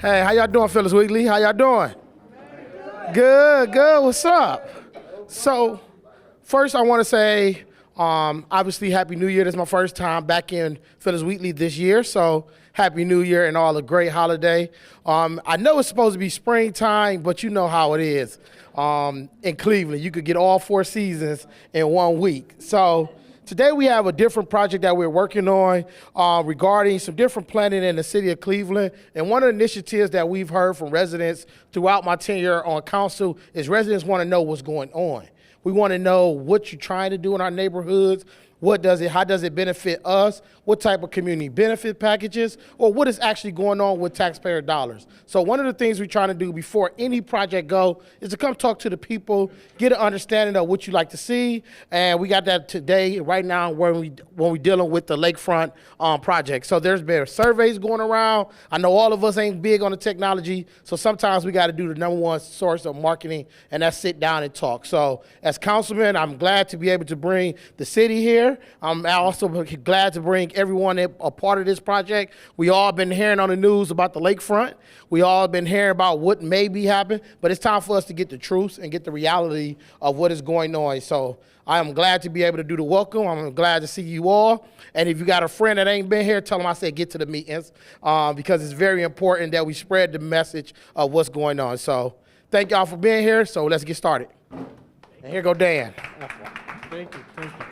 Hey, how y'all doing, Phyllis Weekly? How y'all doing? Good, good. What's up? So, first I want to say, obviously, Happy New Year. This is my first time back in Phyllis Weekly this year, so Happy New Year and all a great holiday. I know it's supposed to be springtime, but you know how it is. In Cleveland, you could get all 4 seasons in 1 week. So today we have a different project that we're working on regarding some different planning in the city of Cleveland. And one of the initiatives that we've heard from residents throughout my tenure on council is residents want to know what's going on. We want to know what you're trying to do in our neighborhoods. How does it benefit us? What type of community benefit packages, or what is actually going on with taxpayer dollars? So one of the things we're trying to do before any project go is to come talk to the people, get an understanding of what you like to see, and we got that today, right now, when we're dealing with the lakefront project. So there's been surveys going around. I know all of us ain't big on the technology, so sometimes we got to do the number one source of marketing, and that's sit down and talk. So as councilman, I'm glad to be able to bring the city here. I'm also glad to bring everyone a part of this project. We all been hearing on the news about the lakefront. We all been hearing about what may be happening, but it's time for us to get the truth and get the reality of what is going on. So I am glad to be able to do the welcome. I'm glad to see you all. And if you got a friend that ain't been here, tell them I said get to the meetings because it's very important that we spread the message of what's going on. So thank y'all for being here. So let's get started. And here go Dan. Thank you. Thank you.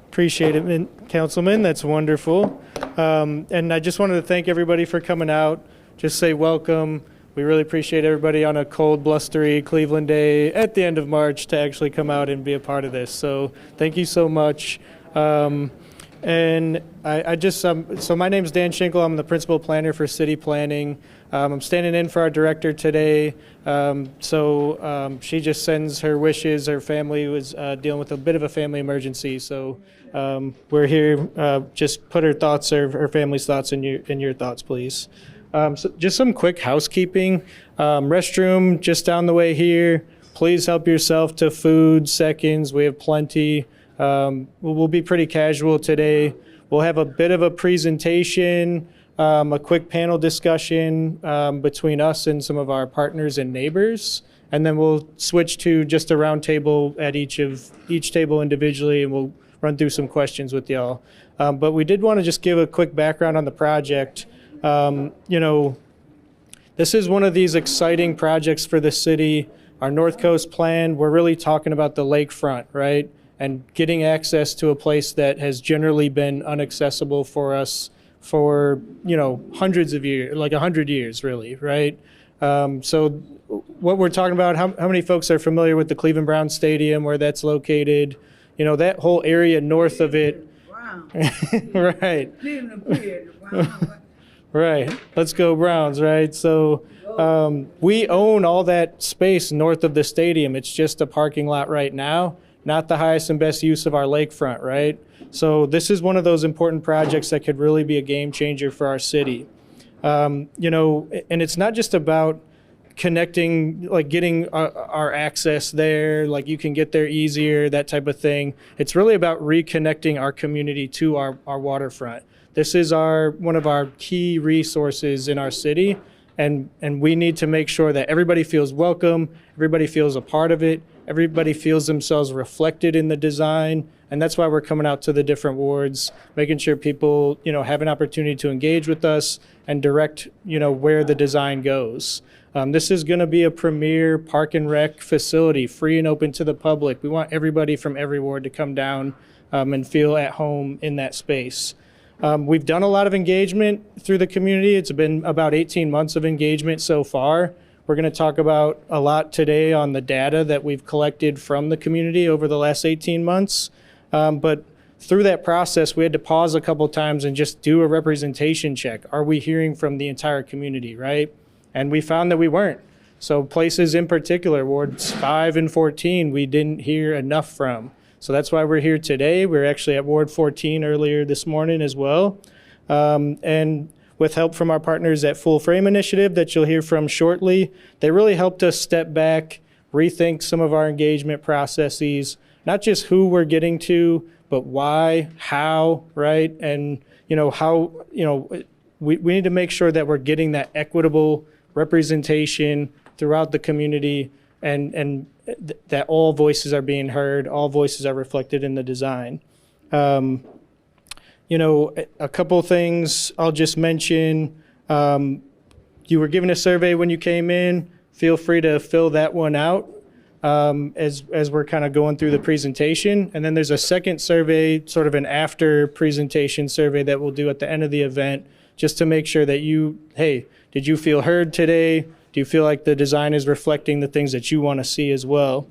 Appreciate it, Councilman. That's wonderful. And I just wanted to thank everybody for coming out. Just say welcome. We really appreciate everybody on a cold, blustery Cleveland day at the end of March to actually come out and be a part of this. So thank you so much. And so my name is Dan Schinkel. I'm the principal planner for city planning. I'm standing in for our director today. She just sends her wishes. Her family was dealing with a bit of a family emergency. So we're here. Just put her family's thoughts in your thoughts, please. So just some quick housekeeping. Restroom just down the way here. Please help yourself to food, seconds. We have plenty. We'll be pretty casual today. We'll have a bit of a presentation, a quick panel discussion between us and some of our partners and neighbors, and then we'll switch to just a round table at each table individually, and we'll run through some questions with y'all. But we did want to just give a quick background on the project. This is one of these exciting projects for the city. Our North Coast plan, we're really talking about the lakefront, right? And getting access to a place that has generally been inaccessible for us for, hundreds of years, like 100 years, really, right? So what we're talking about, how many folks are familiar with the Cleveland Browns Stadium, where that's located? That whole area north of it. Wow. Right. Right. Let's go Browns, right? So we own all that space north of the stadium. It's just a parking lot right now. Not the highest and best use of our lakefront, right? So this is one of those important projects that could really be a game changer for our city. And it's not just about connecting, like getting our access there, like you can get there easier, that type of thing. It's really about reconnecting our community to our waterfront. This is one of our key resources in our city, and we need to make sure that everybody feels welcome, everybody feels a part of it, everybody feels themselves reflected in the design, and that's why we're coming out to the different wards, making sure people, have an opportunity to engage with us and direct, where the design goes. This is going to be a premier park and rec facility, free and open to the public. We want everybody from every ward to come down and feel at home in that space. We've done a lot of engagement through the community. It's been about 18 months of engagement so far. We're going to talk about a lot today on the data that we've collected from the community over the last 18 months. But through that process, we had to pause a couple times and just do a representation check. Are we hearing from the entire community, right? And we found that we weren't. So places in particular, wards 5 and 14, we didn't hear enough from. So that's why we're here today. We're actually at Ward 14 earlier this morning as well. And with help from our partners at Full Frame Initiative that you'll hear from shortly, they really helped us step back, rethink some of our engagement processes, not just who we're getting to, but why, how, right? And, we need to make sure that we're getting that equitable representation throughout the community, and that all voices are being heard, all voices are reflected in the design. You know, a couple things I'll just mention. You were given a survey when you came in. Feel free to fill that one out as we're kind of going through the presentation. And then there's a second survey, sort of an after presentation survey that we'll do at the end of the event, just to make sure that hey, did you feel heard today? Do you feel like the design is reflecting the things that you want to see as well?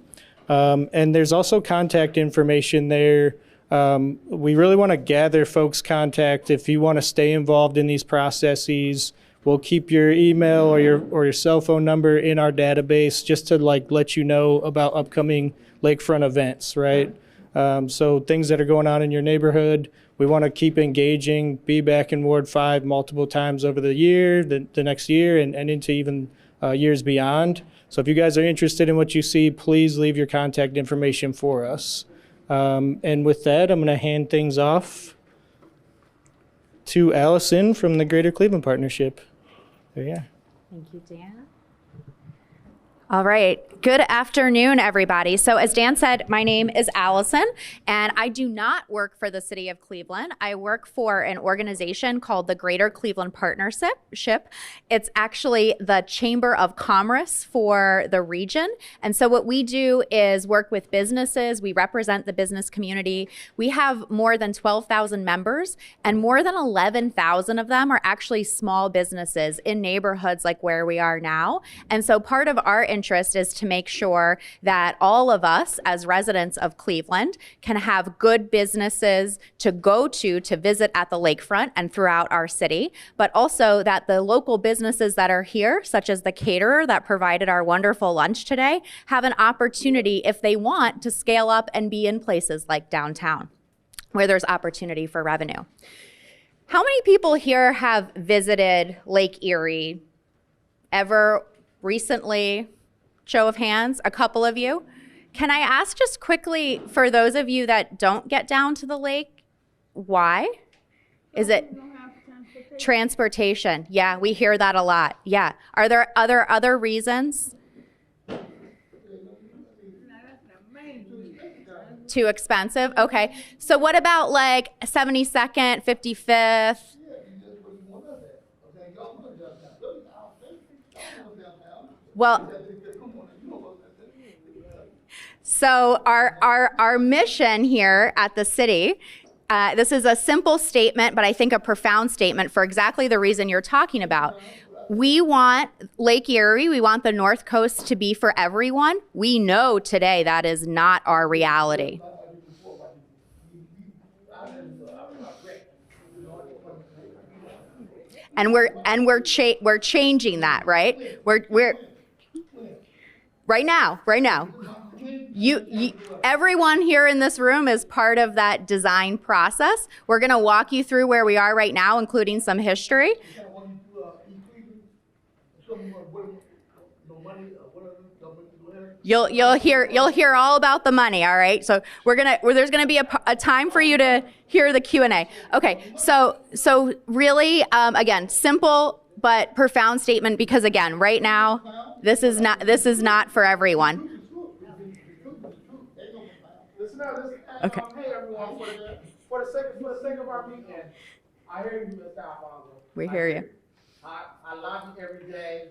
And there's also contact information there. We really want to gather folks' contact. If you want to stay involved in these processes, we'll keep your email or your cell phone number in our database, just to let you know about upcoming lakefront events, right? So things that are going on in your neighborhood, we want to keep engaging, be back in Ward 5 multiple times over the year, the next year, and into even years beyond. So if you guys are interested in what you see, please leave your contact information for us. And with that, I'm going to hand things off to Allison from the Greater Cleveland Partnership. There you are. Thank you, Dan. All right. Good afternoon, everybody. So as Dan said, my name is Allison, and I do not work for the City of Cleveland. I work for an organization called the Greater Cleveland Partnership. It's actually the Chamber of Commerce for the region. And so what we do is work with businesses. We represent the business community. We have more than 12,000 members, and more than 11,000 of them are actually small businesses in neighborhoods like where we are now. And so part of our interest is to make sure that all of us as residents of Cleveland can have good businesses to go to visit at the lakefront and throughout our city, but also that the local businesses that are here, such as the caterer that provided our wonderful lunch today, have an opportunity, if they want, to scale up and be in places like downtown, where there's opportunity for revenue. How many people here have visited Lake Erie ever recently? Show of hands, a couple of you. Can I ask just quickly, for those of you that don't get down to the lake, why? Is it transportation? Yeah, we hear that a lot. Yeah. Are there other reasons? Too expensive? Okay. So what about like 72nd, 55th? Well, so our mission here at the city, this is a simple statement, but I think a profound statement for exactly the reason you're talking about. We want Lake Erie, we want the North Coast to be for everyone. We know today that is not our reality. And we're changing that, right? We're right now. You everyone here in this room is part of that design process. We're going to walk you through where we are right now, including some history. You'll hear all about the money, all right? So there's gonna be a time for you to hear the Q&A. Okay, so really, again, simple but profound statement, because again, right now, this is not for everyone. Okay. Hey everyone, for the sake of our meeting, I hear you, Mr. Alfonso. We hear you. I lobby every day,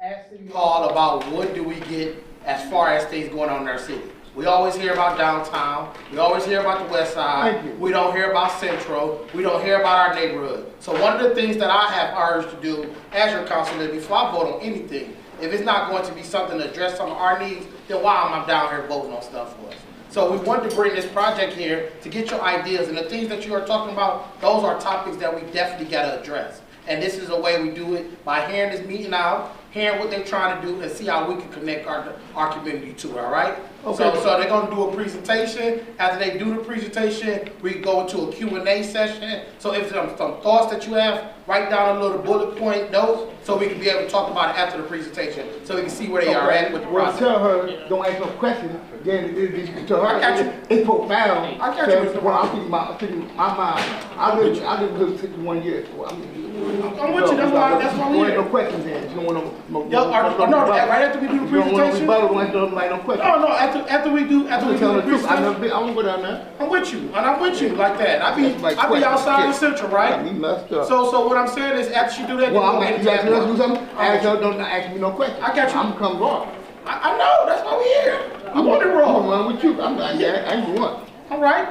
asking you all about what do we get as far as things going on in our city. We always hear about downtown. We always hear about the west side. We don't hear about Central. We don't hear about our neighborhood. So one of the things that I have urged to do as your councilor, before I vote on anything, if it's not going to be something to address some of our needs, then why am I down here voting on stuff for us? So we wanted to bring this project here to get your ideas, and the things that you are talking about, those are topics that we definitely got to address. And this is a way we do it by hearing this meeting out, hearing what they're trying to do, and see how we can connect our community too, all right? Okay. So they're gonna do a presentation. After they do the presentation, we go into a Q&A session. So if there's some thoughts that you have, write down a little bullet point notes so we can be able to talk about it after the presentation, so we can see where they are at with the Well, process. tell her, don't ask no questions, then it tell her. I got you. It's profound. I got you, Mr. Well, Brown. I'm thinking my mind. I lived 61 years. So I'm with you, that's why we here. here. No questions then. You don't want no Right after we do the You don't want presentation? no rebuttal, don't want no questions. No, after we do the Tell the truth. presentation. I won't go down there. I'm with you, and I'm with you like that. I be Like outside in questions. Central, right? You messed up. So what I'm saying is, after she do that, Well, then I'm we'll get asking you into to do that. something. Ask her, don't ask me no questions. I got you. I'm come wrong. I know, that's why we here. I'm on the I'm road. run with you. I'm not there. I ain't one. All right.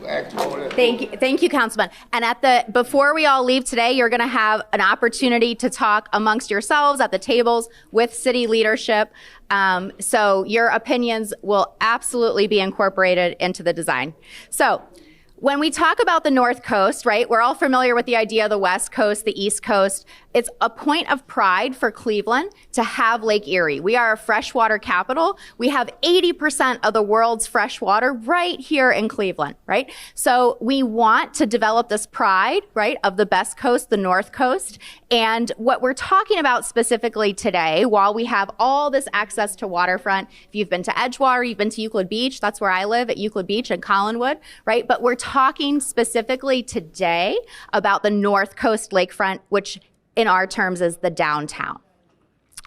Ask you all that. Thank you, Councilman. And before we all leave today, you're going to have an opportunity to talk amongst yourselves at the tables with city leadership. So your opinions will absolutely be incorporated into the design. So when we talk about the North Coast, right, we're all familiar with the idea of the West Coast, the East Coast. It's a point of pride for Cleveland to have Lake Erie. We are a freshwater capital. We have 80% of the world's fresh water right here in Cleveland, right? So we want to develop this pride, right, of the best coast, the North Coast. And what we're talking about specifically today, while we have all this access to waterfront, if you've been to Edgewater, you've been to Euclid Beach, that's where I live, at Euclid Beach in Collinwood, right? But we're talking specifically today about the North Coast lakefront, which in our terms is the downtown.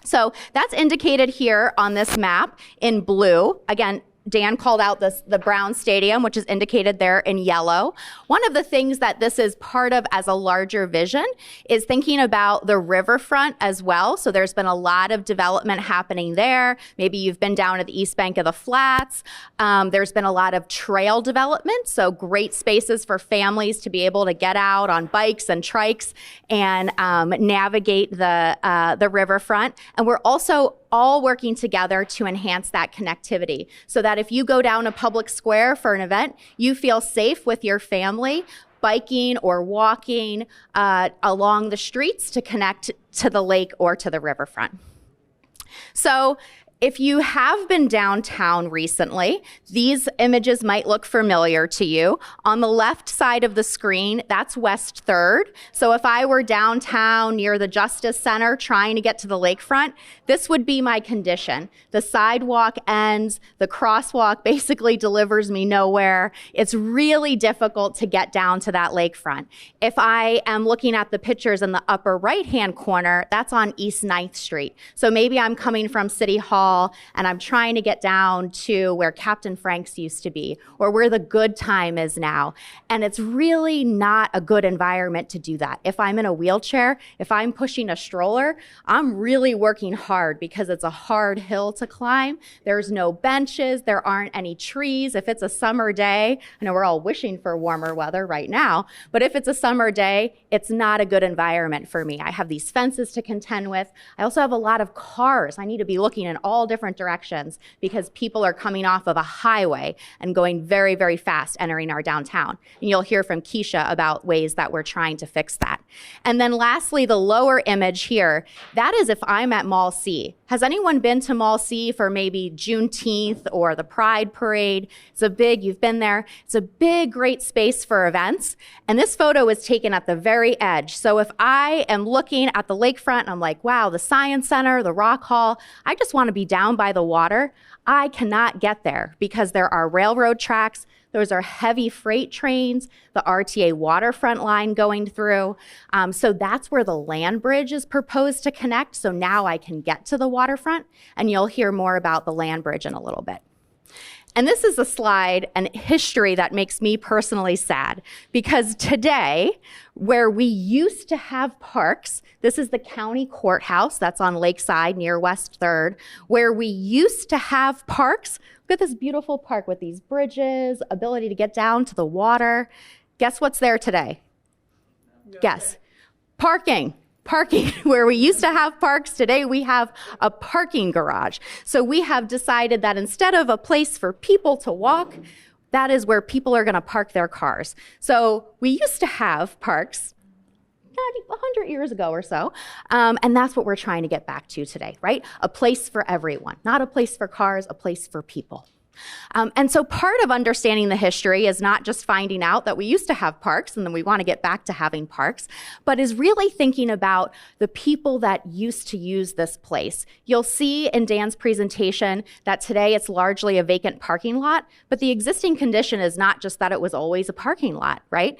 So that's indicated here on this map in blue. Again, Dan called out the Brown Stadium, which is indicated there in yellow. One of the things that this is part of as a larger vision is thinking about the riverfront as well. So there's been a lot of development happening there. Maybe you've been down at the East Bank of the Flats. There's been a lot of trail development, so great spaces for families to be able to get out on bikes and trikes and navigate the riverfront. And we're also all working together to enhance that connectivity so that if you go down a public square for an event, you feel safe with your family biking or walking along the streets to connect to the lake or to the riverfront. So if you have been downtown recently, these images might look familiar to you. On the left side of the screen, that's West 3rd. So if I were downtown near the Justice Center trying to get to the lakefront, this would be my condition. The sidewalk ends, the crosswalk basically delivers me nowhere. It's really difficult to get down to that lakefront. If I am looking at the pictures in the upper right-hand corner, that's on East 9th Street. So maybe I'm coming from City Hall and I'm trying to get down to where Captain Frank's used to be or where the Good Time is now. And it's really not a good environment to do that. If I'm in a wheelchair, if I'm pushing a stroller, I'm really working hard because it's a hard hill to climb. There's no benches. There aren't any trees. If it's a summer day, I know we're all wishing for warmer weather right now, but if it's a summer day, it's not a good environment for me. I have these fences to contend with. I also have a lot of cars. I need to be looking in all different directions because people are coming off of a highway and going very, very fast entering our downtown. And you'll hear from Keisha about ways that we're trying to fix that. And then lastly, the lower image here, that is if I'm at Mall C. Has anyone been to Mall C for maybe Juneteenth or the Pride Parade? You've been there. It's a big, great space for events. And this photo is taken at the very edge. So if I am looking at the lakefront and I'm like, wow, the Science Center, the Rock Hall, I just want to be down by the water. I cannot get there because there are railroad tracks. Those are heavy freight trains, the RTA waterfront line going through. So that's where the land bridge is proposed to connect. So now I can get to the waterfront, and you'll hear more about the land bridge in a little bit. And this is a slide and history that makes me personally sad because today, where we used to have parks, this is the county courthouse that's on Lakeside near West 3rd, where we used to have parks. Look at this beautiful park with these bridges, ability to get down to the water. Guess what's there today? Guess. Parking. Where we used to have parks, today we have a parking garage. So we have decided that instead of a place for people to walk, that is where people are going to park their cars. So we used to have parks 100 years ago or so. And that's what we're trying to get back to today, right? A place for everyone, not a place for cars, a place for people. And so part of understanding the history is not just finding out that we used to have parks and then we want to get back to having parks, but is really thinking about the people that used to use this place. You'll see in Dan's presentation that today it's largely a vacant parking lot, but the existing condition is not just that it was always a parking lot, right?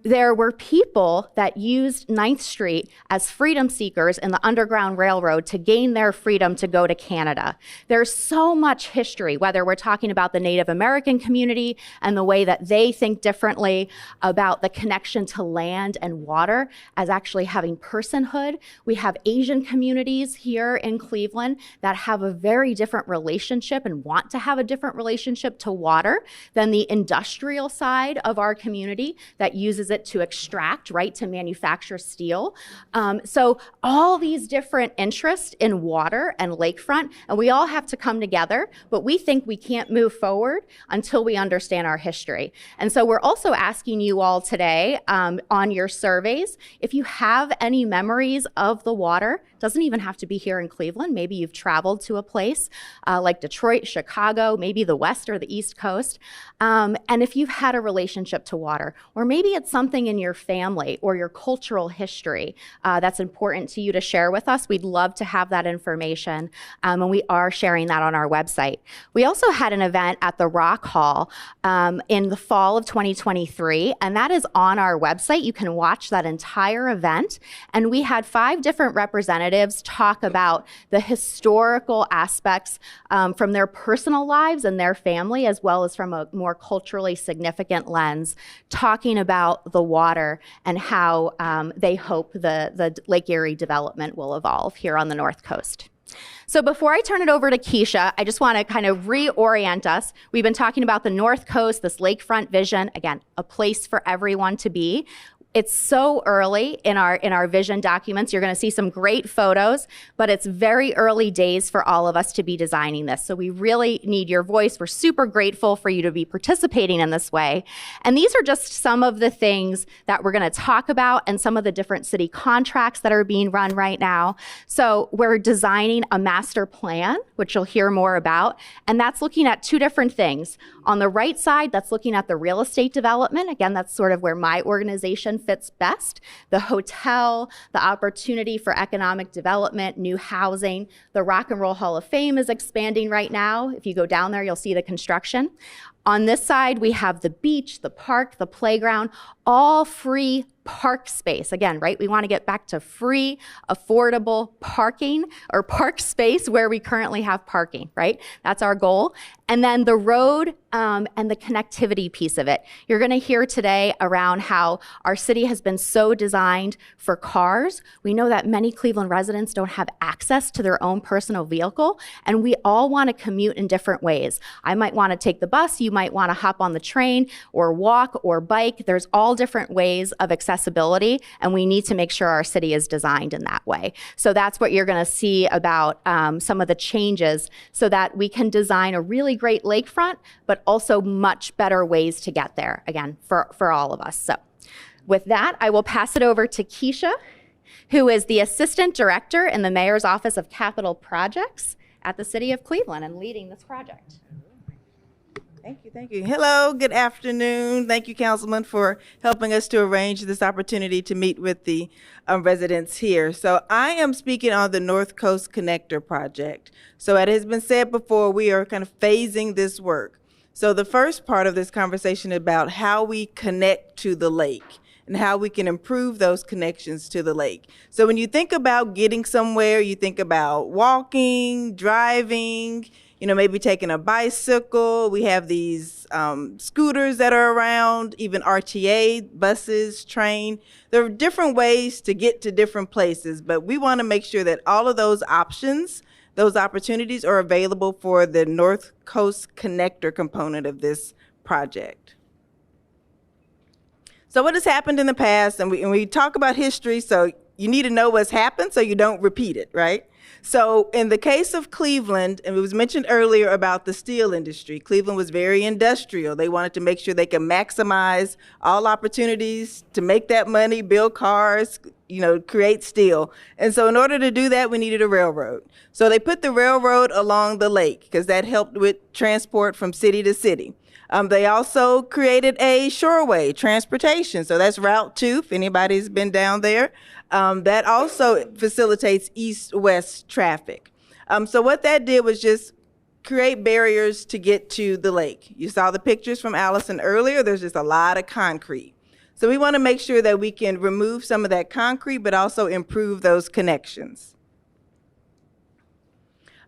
There were people that used 9th Street as freedom seekers in the Underground Railroad to gain their freedom to go to Canada. There's so much history, whether we're talking about the Native American community and the way that they think differently about the connection to land and water as actually having personhood. We have Asian communities here in Cleveland that have a very different relationship and want to have a different relationship to water than the industrial side of our community that uses it to extract, right, to manufacture steel. So all these different interests in water and lakefront, and we all have to come together, but we think we can't move forward until we understand our history. And so we're also asking you all today on your surveys, if you have any memories of the water, doesn't even have to be here in Cleveland. Maybe you've traveled to a place like Detroit, Chicago, maybe the West or the East Coast. And if you've had a relationship to water, or maybe it's something in your family or your cultural history that's important to you to share with us, we'd love to have that information. And we are sharing that on our website. We also had an event at the Rock Hall in the fall of 2023, and that is on our website. You can watch that entire event. And we had 5 different representatives talk about the historical aspects from their personal lives and their family, as well as from a more culturally significant lens, talking about the water and how they hope the Lake Erie development will evolve here on the North Coast. So before I turn it over to Keisha, I just want to kind of reorient us. We've been talking about the North Coast, this lakefront vision, again, a place for everyone to be. It's so early in our vision documents. You're going to see some great photos, but it's very early days for all of us to be designing this. So we really need your voice. We're super grateful for you to be participating in this way. And these are just some of the things that we're going to talk about and some of the different city contracts that are being run right now. So we're designing a master plan, which you'll hear more about. And that's looking at 2 different things. On the right side, that's looking at the real estate development. Again, that's sort of where my organization fits best. The hotel, the opportunity for economic development, new housing. The Rock and Roll Hall of Fame is expanding right now. If you go down there, you'll see the construction. On this side, we have the beach, the park, the playground, all free park space. Again, right, we want to get back to free, affordable parking or park space where we currently have parking, right? That's our goal. And then the road and the connectivity piece of it. You're going to hear today around how our city has been so designed for cars. We know that many Cleveland residents don't have access to their own personal vehicle, and we all want to commute in different ways. I might want to take the bus, you might want to hop on the train or walk or bike. There's all different ways of accessibility, and we need to make sure our city is designed in that way. So that's what you're going to see about some of the changes so that we can design a really great lakefront, but also much better ways to get there, again, for all of us. So with that, I will pass it over to Keisha, who is the Assistant Director in the Mayor's Office of Capital Projects at the City of Cleveland and leading this project. Thank you, thank you. Hello, good afternoon. Thank you, Councilman, for helping us to arrange this opportunity to meet with the residents here. So I am speaking on the North Coast Connector project. So as has been said before, we are kind of phasing this work. So the first part of this conversation is about how we connect to the lake and how we can improve those connections to the lake. So when you think about getting somewhere, you think about walking, driving, maybe taking a bicycle. We have these scooters that are around, even RTA, buses, train. There are different ways to get to different places, but we want to make sure that all of those options, those opportunities are available for the North Coast Connector component of this project. So what has happened in the past, and we talk about history, so you need to know what's happened so you don't repeat it, right? So in the case of Cleveland, and it was mentioned earlier about the steel industry, Cleveland was very industrial. They wanted to make sure they could maximize all opportunities to make that money, build cars, create steel. And so in order to do that, we needed a railroad. So they put the railroad along the lake because that helped with transport from city to city. They also created a shoreway transportation. So that's Route 2, if anybody's been down there. That also facilitates east-west traffic. So what that did was just create barriers to get to the lake. You saw the pictures from Allison earlier. There's just a lot of concrete. So we want to make sure that we can remove some of that concrete, but also improve those connections.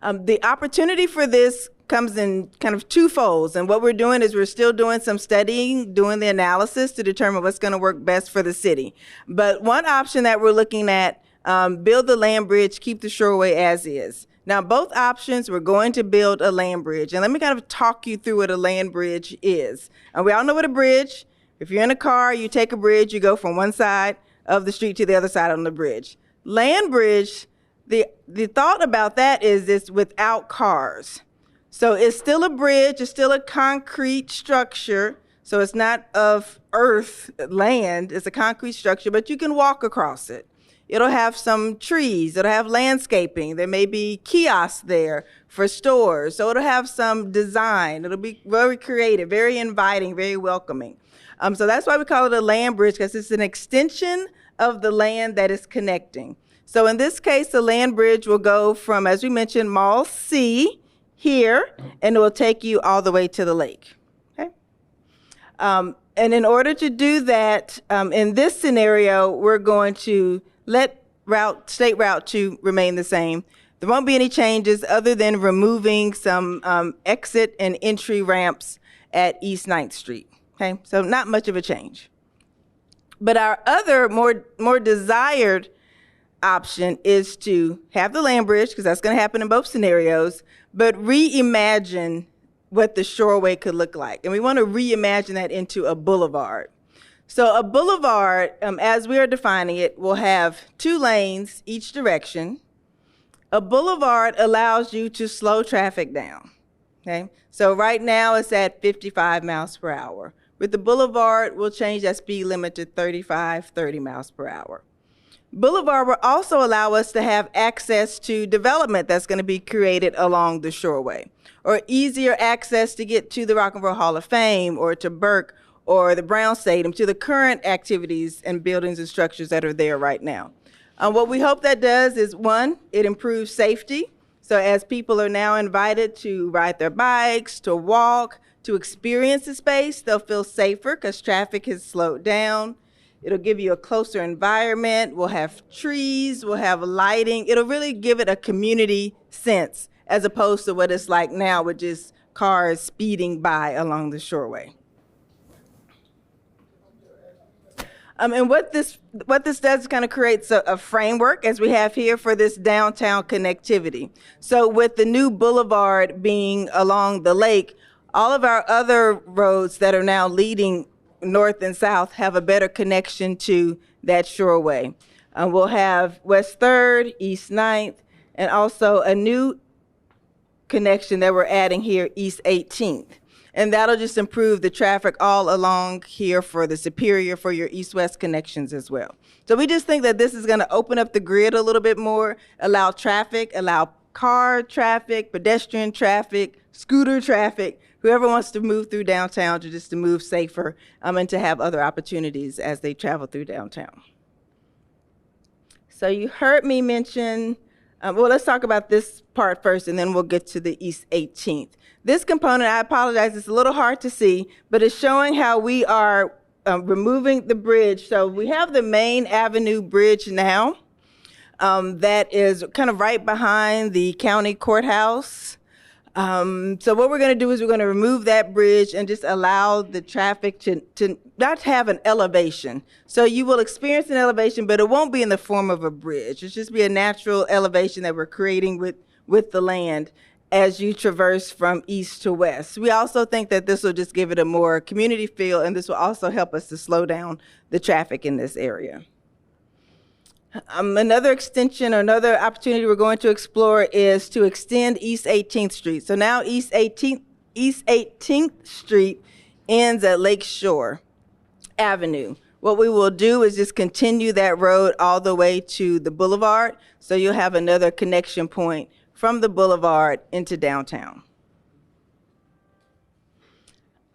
The opportunity for this comes in kind of two folds. And what we're doing is we're still doing some studying, doing the analysis to determine what's going to work best for the city. But one option that we're looking at, build the land bridge, keep the shoreway as is. Now, both options, we're going to build a land bridge. And let me kind of talk you through what a land bridge is. And we all know what a bridge, if you're in a car, you take a bridge, you go from one side of the street to the other side on the bridge. Land bridge, the thought about that is it's without cars. So it's still a bridge, it's still a concrete structure. So it's not of earth, land, it's a concrete structure, but you can walk across it. It'll have some trees, it'll have landscaping, there may be kiosks there for stores. So it'll have some design, it'll be very creative, very inviting, very welcoming. So that's why we call it a land bridge, because it's an extension of the land that is connecting. So in this case, the land bridge will go from, as we mentioned, Mall C here, and it will take you all the way to the lake. Okay. And in order to do that, in this scenario, we're going to let State Route 2 remain the same. There won't be any changes other than removing some exit and entry ramps at East 9th Street. Okay, so not much of a change. But our other more desired option is to have the land bridge, because that's going to happen in both scenarios, but reimagine what the shoreway could look like. And we want to reimagine that into a boulevard. So a boulevard, as we are defining it, will have 2 lanes each direction. A boulevard allows you to slow traffic down. Okay, so right now it's at 55 miles per hour. With the boulevard, we'll change that speed limit to 35, 30 miles per hour. Boulevard will also allow us to have access to development that's going to be created along the shoreway, or easier access to get to the Rock and Roll Hall of Fame, or to Burke, or the Brown Stadium, to the current activities and buildings and structures that are there right now. What we hope that does is, 1, it improves safety. So as people are now invited to ride their bikes, to walk, to experience the space, they'll feel safer because traffic has slowed down. It'll give you a closer environment. We'll have trees, we'll have lighting. It'll really give it a community sense, as opposed to what it's like now with just cars speeding by along the shoreway. And what this does is kind of creates a framework, as we have here, for this downtown connectivity. So with the new boulevard being along the lake, all of our other roads that are now leading north and south have a better connection to that shoreway. We'll have West 3rd, East 9th, and also a new connection that we're adding here, East 18th. And that'll just improve the traffic all along here for the Superior, for your east-west connections as well. So we just think that this is going to open up the grid a little bit more, allow traffic, allow car traffic, pedestrian traffic, scooter traffic, whoever wants to move through downtown, to move safer, and to have other opportunities as they travel through downtown. So you heard me mention, well, let's talk about this part first, and then we'll get to the East 18th. This component, I apologize, it's a little hard to see, but it's showing how we are removing the bridge. So we have the Main Avenue Bridge now. That is kind of right behind the county courthouse. So what we're going to do is we're going to remove that bridge and just allow the traffic to not have an elevation. So you will experience an elevation, but it won't be in the form of a bridge. It's just be a natural elevation that we're creating with the land as you traverse from east to west. We also think that this will just give it a more community feel, and this will also help us to slow down the traffic in this area. Another extension or another opportunity we're going to explore is to extend East 18th Street. So now East 18th Street ends at Lake Shore Avenue. What we will do is just continue that road all the way to the boulevard, so you'll have another connection point from the boulevard into downtown.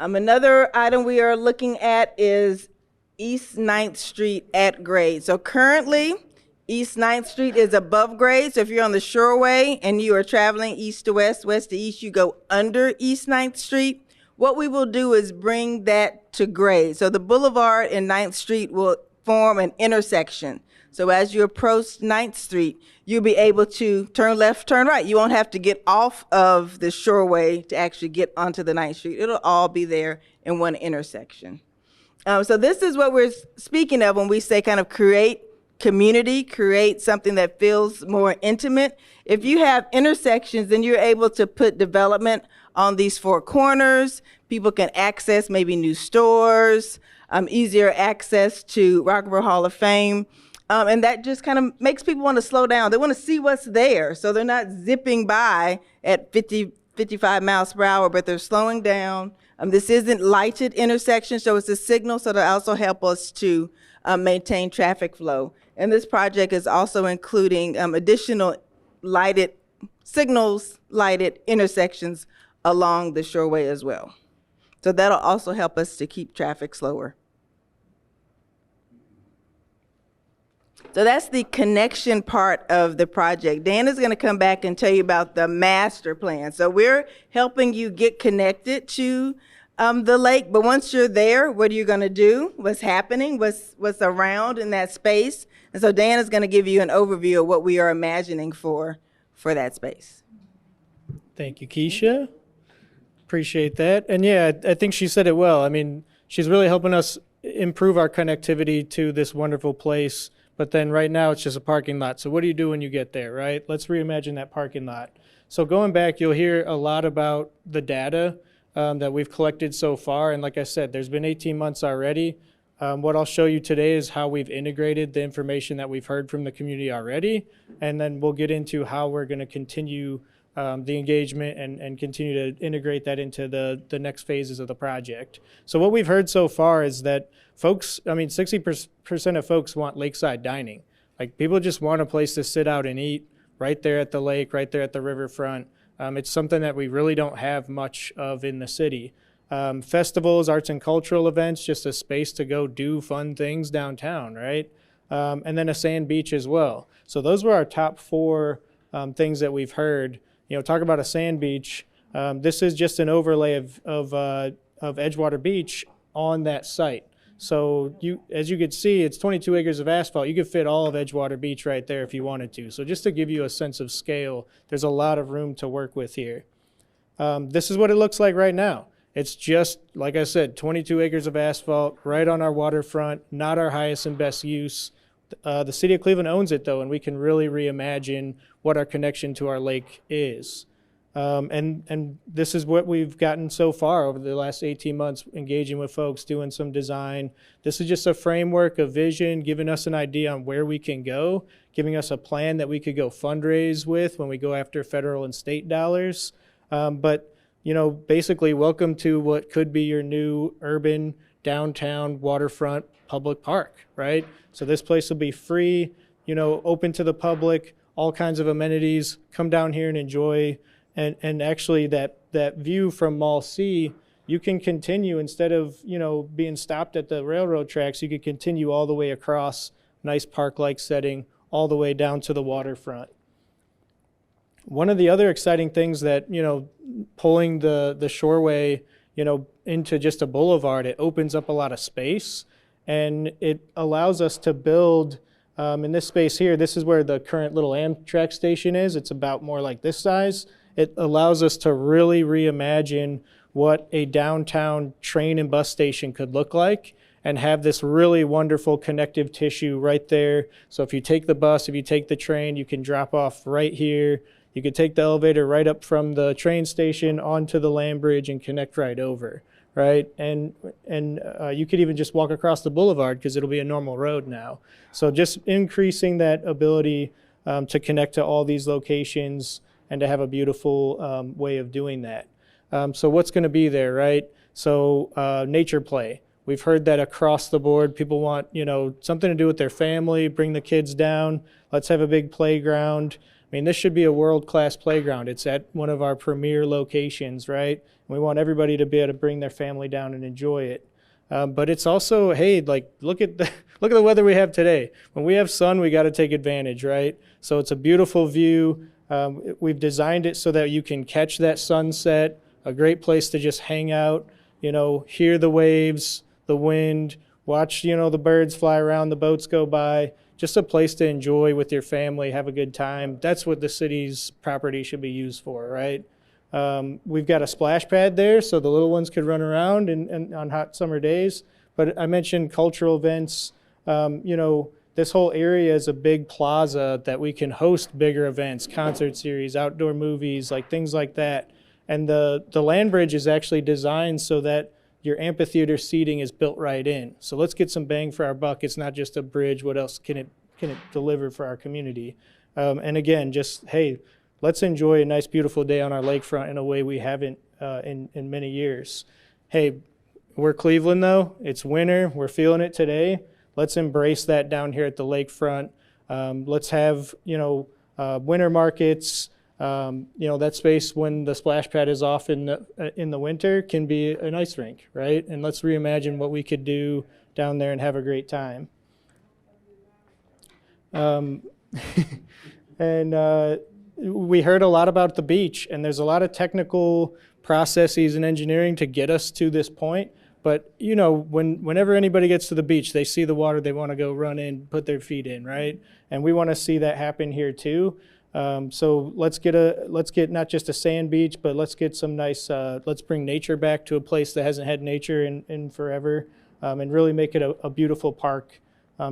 Another item we are looking at is East 9th Street at grade. So currently, East 9th Street is above grade. So if you're on the Shoreway and you are traveling east to west, west to east, you go under East 9th Street. What we will do is bring that to grade. So the boulevard and 9th Street will form an intersection. So as you approach 9th Street, you'll be able to turn left, turn right. You won't have to get off of the Shoreway to actually get onto the 9th Street. It'll all be there in one intersection. So this is what we're speaking of when we say kind of create community, create something that feels more intimate. If you have intersections, then you're able to put development on these four corners. People can access maybe new stores, easier access to Rock and Roll Hall of Fame. And that just kind of makes people want to slow down. They want to see what's there. So they're not zipping by at 50, 55 miles per hour, but they're slowing down. This isn't lighted intersection, so it's a signal, so that'll also help us to maintain traffic flow. And this project is also including additional lighted signals, lighted intersections along the Shoreway as well. So that'll also help us to keep traffic slower. So that's the connection part of the project. Dan is going to come back and tell you about the master plan. So we're helping you get connected to the lake, but once you're there, what are you going to do? What's happening? What's around in that space? And so Dan is going to give you an overview of what we are imagining for that space. Thank you, Keisha. Appreciate that. And yeah, I think she said it well. I mean, she's really helping us improve our connectivity to this wonderful place. But then right now it's just a parking lot. So what do you do when you get there, right? Let's reimagine that parking lot. So going back, you'll hear a lot about the data that we've collected so far. And like I said, there's been 18 months already. What I'll show you today is how we've integrated the information that we've heard from the community already. And then we'll get into how we're going to continue the engagement and continue to integrate that into the next phases of the project. So what we've heard so far is that folks, 60% of folks want lakeside dining. Like people just want a place to sit out and eat right there at the lake, right there at the riverfront. It's something that we really don't have much of in the city. Festivals, arts and cultural events, just a space to go do fun things downtown, right? And then a sand beach as well. So those were our top four things that we've heard. You know, talk about a sand beach. This is just an overlay of Edgewater Beach on that site. So as you could see, it's 22 acres of asphalt. You could fit all of Edgewater Beach right there if you wanted to. So just to give you a sense of scale, there's a lot of room to work with here. This is what it looks like right now. It's just, like I said, 22 acres of asphalt right on our waterfront, not our highest and best use. The city of Cleveland owns it though, and we can really reimagine what our connection to our lake is. And this is what we've gotten so far over the last 18 months, engaging with folks, doing some design. This is just a framework, a vision, giving us an idea on where we can go, giving us a plan that we could go fundraise with when we go after federal and state dollars. But, you know, basically welcome to what could be your new urban downtown waterfront public park, right? So this place will be free, you know, open to the public, all kinds of amenities. Come down here and enjoy. And actually that view from Mall C, you can continue instead of, you know, being stopped at the railroad tracks, you could continue all the way across, nice park-like setting, all the way down to the waterfront. One of the other exciting things that, you know, pulling the Shoreway, you know, into just a boulevard, it opens up a lot of space and it allows us to build in this space here. This is where the current little Amtrak station is. It's about more like this size. It allows us to really reimagine what a downtown train and bus station could look like and have this really wonderful connective tissue right there. So if you take the bus, if you take the train, you can drop off right here. You could take the elevator right up from the train station onto the land bridge and connect right over, right? And you could even just walk across the boulevard because it'll be a normal road now. So just increasing that ability to connect to all these locations and to have a beautiful way of doing that. So what's going to be there, right? So nature play. We've heard that across the board. People want, something to do with their family, bring the kids down. Let's have a big playground. I mean, this should be a world-class playground. It's at one of our premier locations, right? We want everybody to be able to bring their family down and enjoy it. But it's also, hey, like look at the weather we have today. When we have sun, we got to take advantage, right? So it's a beautiful view. We've designed it so that you can catch that sunset. A great place to just hang out, hear the waves, the wind, watch, the birds fly around, the boats go by. Just a place to enjoy with your family, have a good time. That's what the city's property should be used for, right? We've got a splash pad there so the little ones could run around and on hot summer days. But I mentioned cultural events. This whole area is a big plaza that we can host bigger events, concert series, outdoor movies, like things like that. And the land bridge is actually designed so that your amphitheater seating is built right in. So let's get some bang for our buck. It's not just a bridge. What else can it deliver for our community? And again, just, hey, let's enjoy a nice, beautiful day on our lakefront in a way we haven't in many years. Hey, we're Cleveland, though. It's winter. We're feeling it today. Let's embrace that down here at the lakefront. Let's have, winter markets. That space when the splash pad is off in the winter can be an ice rink, right? And let's reimagine what we could do down there and have a great time. We heard a lot about the beach, and there's a lot of technical processes and engineering to get us to this point. But, whenever anybody gets to the beach, they see the water, they want to go run in, put their feet in, right? And we want to see that happen here too. So let's get not just a sand beach, but let's get some nice, let's bring nature back to a place that hasn't had nature in forever, and really make it a beautiful park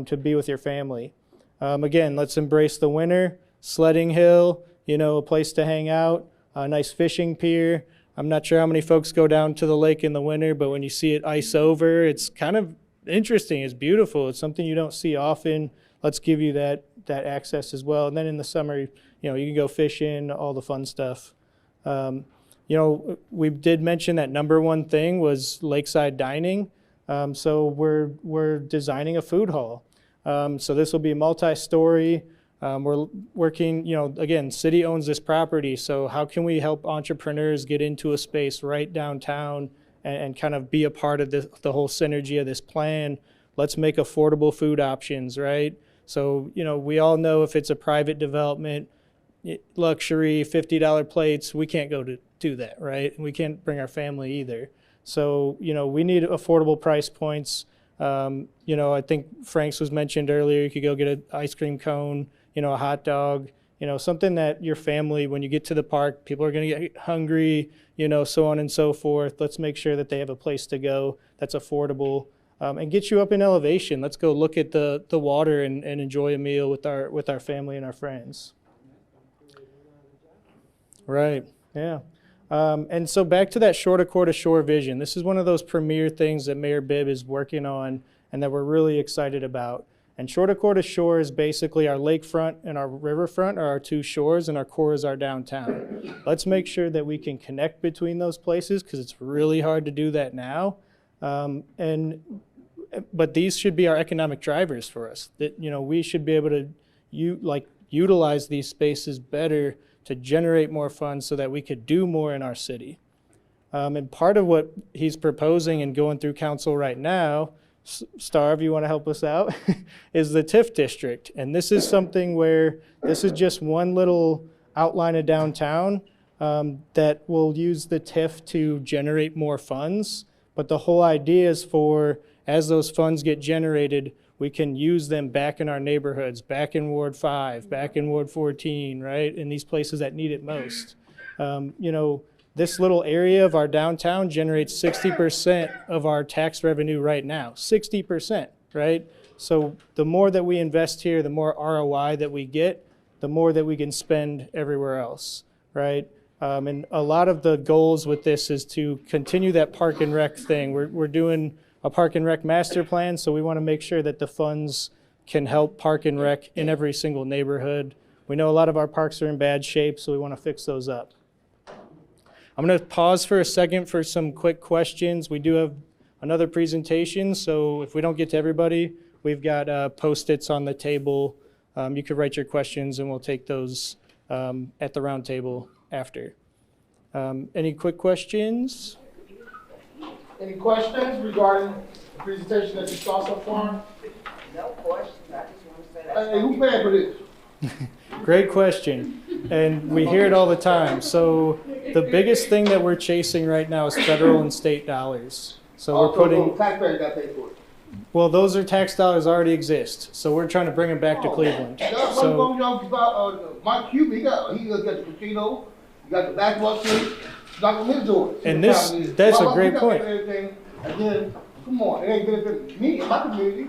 to be with your family. Again, let's embrace the winter, sledding hill, a place to hang out, a nice fishing pier. I'm not sure how many folks go down to the lake in the winter, but when you see it ice over, it's kind of interesting. It's beautiful. It's something you don't see often. Let's give you that access as well. And then in the summer, you can go fishing, all the fun stuff. We did mention that number one thing was lakeside dining. So we're designing a food hall. So this will be multi-story. We're working, again, city owns this property. So how can we help entrepreneurs get into a space right downtown and kind of be a part of the whole synergy of this plan? Let's make affordable food options, right? So, we all know if it's a private development, luxury, $50 plates, we can't go to do that, right? We can't bring our family either. So, we need affordable price points. I think Frank's was mentioned earlier. You could go get an ice cream cone, a hot dog, something that your family, when you get to the park, people are going to get hungry, so on and so forth. Let's make sure that they have a place to go that's affordable. And get you up in elevation. Let's go look at the water and enjoy a meal with our family and our friends. Right, yeah. And so back to that shore to core to shore vision. This is one of those premier things that Mayor Bibb is working on and that we're really excited about. And shore to core to shore is basically our lakefront and our riverfront are our two shores, and our core is our downtown. Let's make sure that we can connect between those places because it's really hard to do that now. But these should be our economic drivers for us. That we should be able to utilize these spaces better to generate more funds so that we could do more in our city. And part of what he's proposing and going through council right now, Star, if you want to help us out, is the TIF district. And this is something where this is just one little outline of downtown that will use the TIF to generate more funds. But the whole idea is as those funds get generated, we can use them back in our neighborhoods, back in Ward 5, back in Ward 14, right? In these places that need it most. This little area of our downtown generates 60% of our tax revenue right now, 60%, right? So the more that we invest here, the more ROI that we get, the more that we can spend everywhere else, right? And a lot of the goals with this is to continue that park and rec thing. We're doing a park and rec master plan, so we want to make sure that the funds can help park and rec in every single neighborhood. We know a lot of our parks are in bad shape, so we want to fix those up. I'm going to pause for a second for some quick questions. We do have another presentation, so if we don't get to everybody, we've got Post-its on the table. You could write your questions, and we'll take those at the round table after. Any quick questions? Any questions regarding the presentation that you saw so far? No questions, I just want to say that. Hey, who paying for this? Great question, and we hear it all the time. So the biggest thing that we're chasing right now is federal and state dollars. So we're putting, Taxpayers got paid for it. well, those are tax dollars already exist. So we're trying to bring them back to Cleveland. So, Mike Cube, he got the casino, he got the basketball team, knock on his door. And that's a great point. And then, come on, it ain't benefiting me and my community.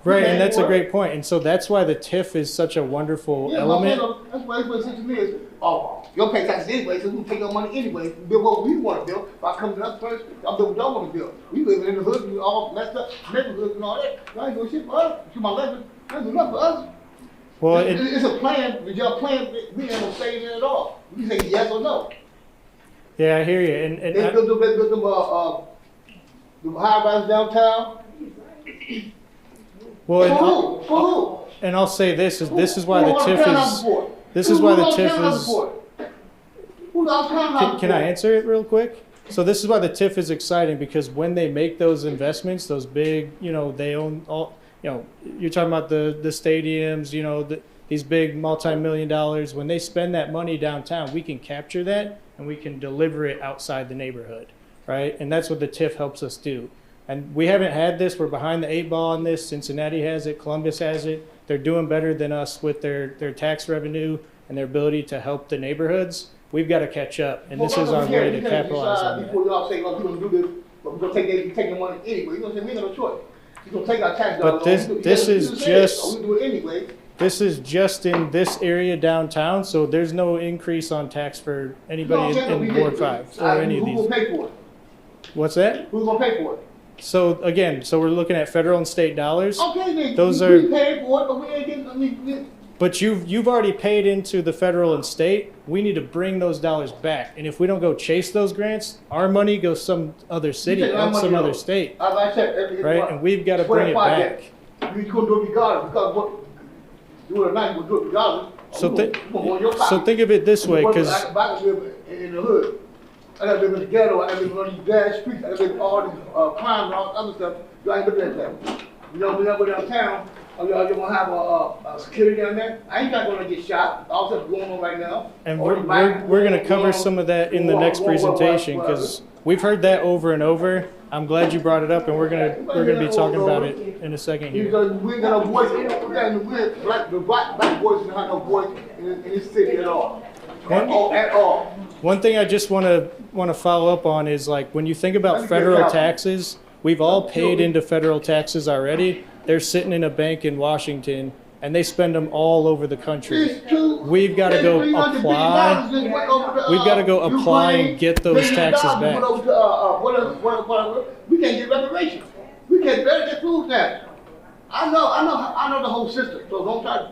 right, and that's a great point. And so that's why the TIF is such a wonderful element. That's why it's to me is, oh, you'll pay taxes anyway, so we take your money anyway, build what we want to build. If I come to us first, I'll build what y'all want to build. We live in the hood, we all messed up neighborhoods and all that. I ain't doing shit for us. To my left, I ain't doing nothing for us. Well, It's a plan, but your plan, we ain't gonna say it at all. We say yes or no. yeah, I hear you. And They built the high-rise downtown. well, and For who? and I'll say this is why the TIF is. This is why the TIF is. Who's our townhouse? Can I answer it real quick? So this is why the TIF is exciting, because when they make those investments, those big, they own all, you're talking about the stadiums, these big multi-million dollars. When they spend that money downtown, we can capture that and we can deliver it outside the neighborhood, right? And that's what the TIF helps us do. And we haven't had this. We're behind the 8 ball on this. Cincinnati has it. Columbus has it. They're doing better than us with their tax revenue and their ability to help the neighborhoods. We've got to catch up, and this is our way to capitalize on that. Before y'all say, oh, we're gonna do this, but we're gonna take your money anyway. You're gonna say, we ain't got no choice. You're gonna take our tax dollars. But this is just. We do it anyway. This is just in this area downtown, so there's no increase on tax for anybody in Ward 5 or any of Who's these. gonna pay for it? What's that? Who's gonna pay for it? So again, we're looking at federal and state dollars. Okay, then. Those we are- paid for it, but we ain't getting, But you've already paid into the federal and state. We need to bring those dollars back. And if we don't go chase those grants, our money goes some other city, You take our some money other off. state, as I said, every right? And we've got to bring it back. We couldn't do it regardless, because what, do it at night, we'll do it regardless. So So think of it this way, because I gotta live in the hood. I gotta live in the ghetto, I gotta live on these bad streets, I gotta live in all these crimes and all this other stuff. You ain't looking at that. We don't go downtown, you gonna have a security down there? I ain't not gonna get shot, all stuff going on right now. And All we're these bikes going to cover going some of that in the next presentation, because we've heard that over and over. I'm glad you brought it up, and we're gonna be talking about it in a second here. Because we ain't got no voice, the black voice don't have no voice in this city at all. At all. One thing I just want to follow up on is, like, when you think about federal taxes, we've all paid into federal taxes already. They're sitting in a bank in Washington, and they spend them all over the country. We've got to go apply. We've got to go apply and get those taxes back. We can't get reparations. We can't better get food stamps. I know the whole system, so don't try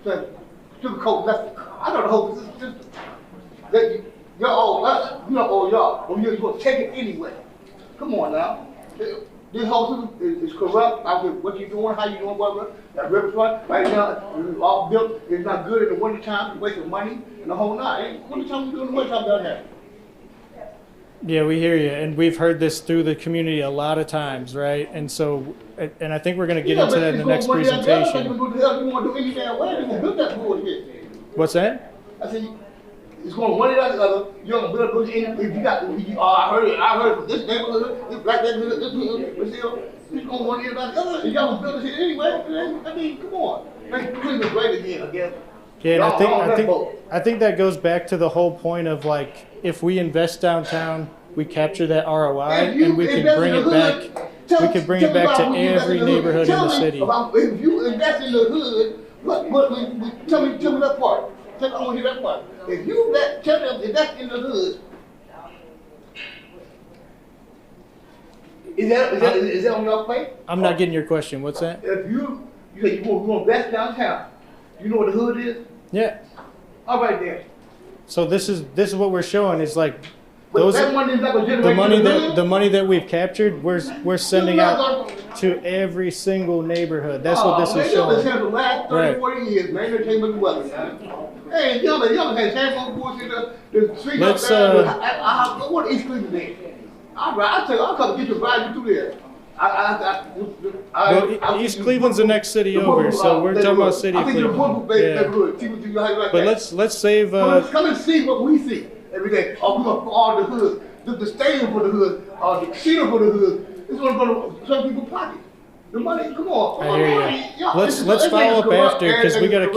to sugarcoat nothing. I know the whole system. That you're all us, we don't owe y'all, but you're supposed to take it anyway. Come on now. This whole system is corrupt. I mean, what you doing, how you doing, whatever. That riverfront right now, it's all built. It's not good in the wintertime. It's wasting money and the whole night. Wintertime, we do in the wintertime down there. Yeah, we hear you, and we've heard this through the community a lot of times, right? And so, and I think we're going to get into that in the next presentation. What the hell you want to do any damn way? You're going to build that bullshit. What's that? I said, it's going one or the other. You're going to build a bullshit. If you got, I heard from this neighborhood, this black neighborhood, this neighborhood, but still, it's going one or the other. And y'all going to build this shit anyway. I mean, come on. Make Cleveland great again, I guess. Yeah, and I think that goes back to the whole point of, like, if we invest downtown, we capture that ROI, and we can bring it back. We can bring it back to every neighborhood in the city. If you invest in the hood, tell me that part. I want to hear that part. If you tell them if that's in the hood, is that on your plate? I'm not getting your question. What's that? If you say you want to invest downtown, you know what the hood is? Yeah. All right then. So this is what we're showing is like But those that money is not going to the generate money the that hood? the money that we've captured. We're sending out to every single neighborhood. That's what this is Man, y'all showing. been saying for the last 30, Right. 40 years, man. They came with the weather, man. Hey, y'all been saying some bullshit. The street Let's, up there. I want to East Cleveland there. I'll tell you, I'll come get you, ride you through there. Well, East Cleveland's the next city over, so we're talking about city of Cleveland. Yeah. But let's save. Come and see what we see every day. Oh, we're gonna all the hood, the stadium for the hood, the casino for the hood. This is what's gonna some people's pockets. The money, come on. I hear you. Let's follow up after because we gotta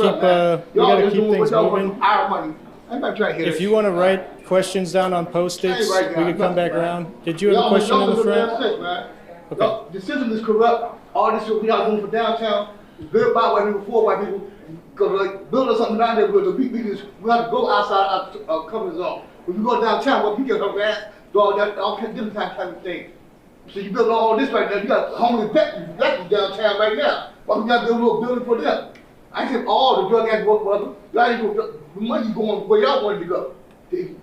keep things moving. Our money. I'm not trying to hear If you want to write questions down on post-its, we can come back around. Did you have a question on the front? Okay. The system is corrupt. All this shit we are doing for downtown is built by white people, for white people. Because like building something down there, we have to go outside our comfort zone. When we go downtown, well, we get harassed, do all different type of things. So you build all this right now. You got homeless veterans downtown right now. Why we got to build a little building for them? I said all the drug addicts work for them. The money going where y'all wanted to go. To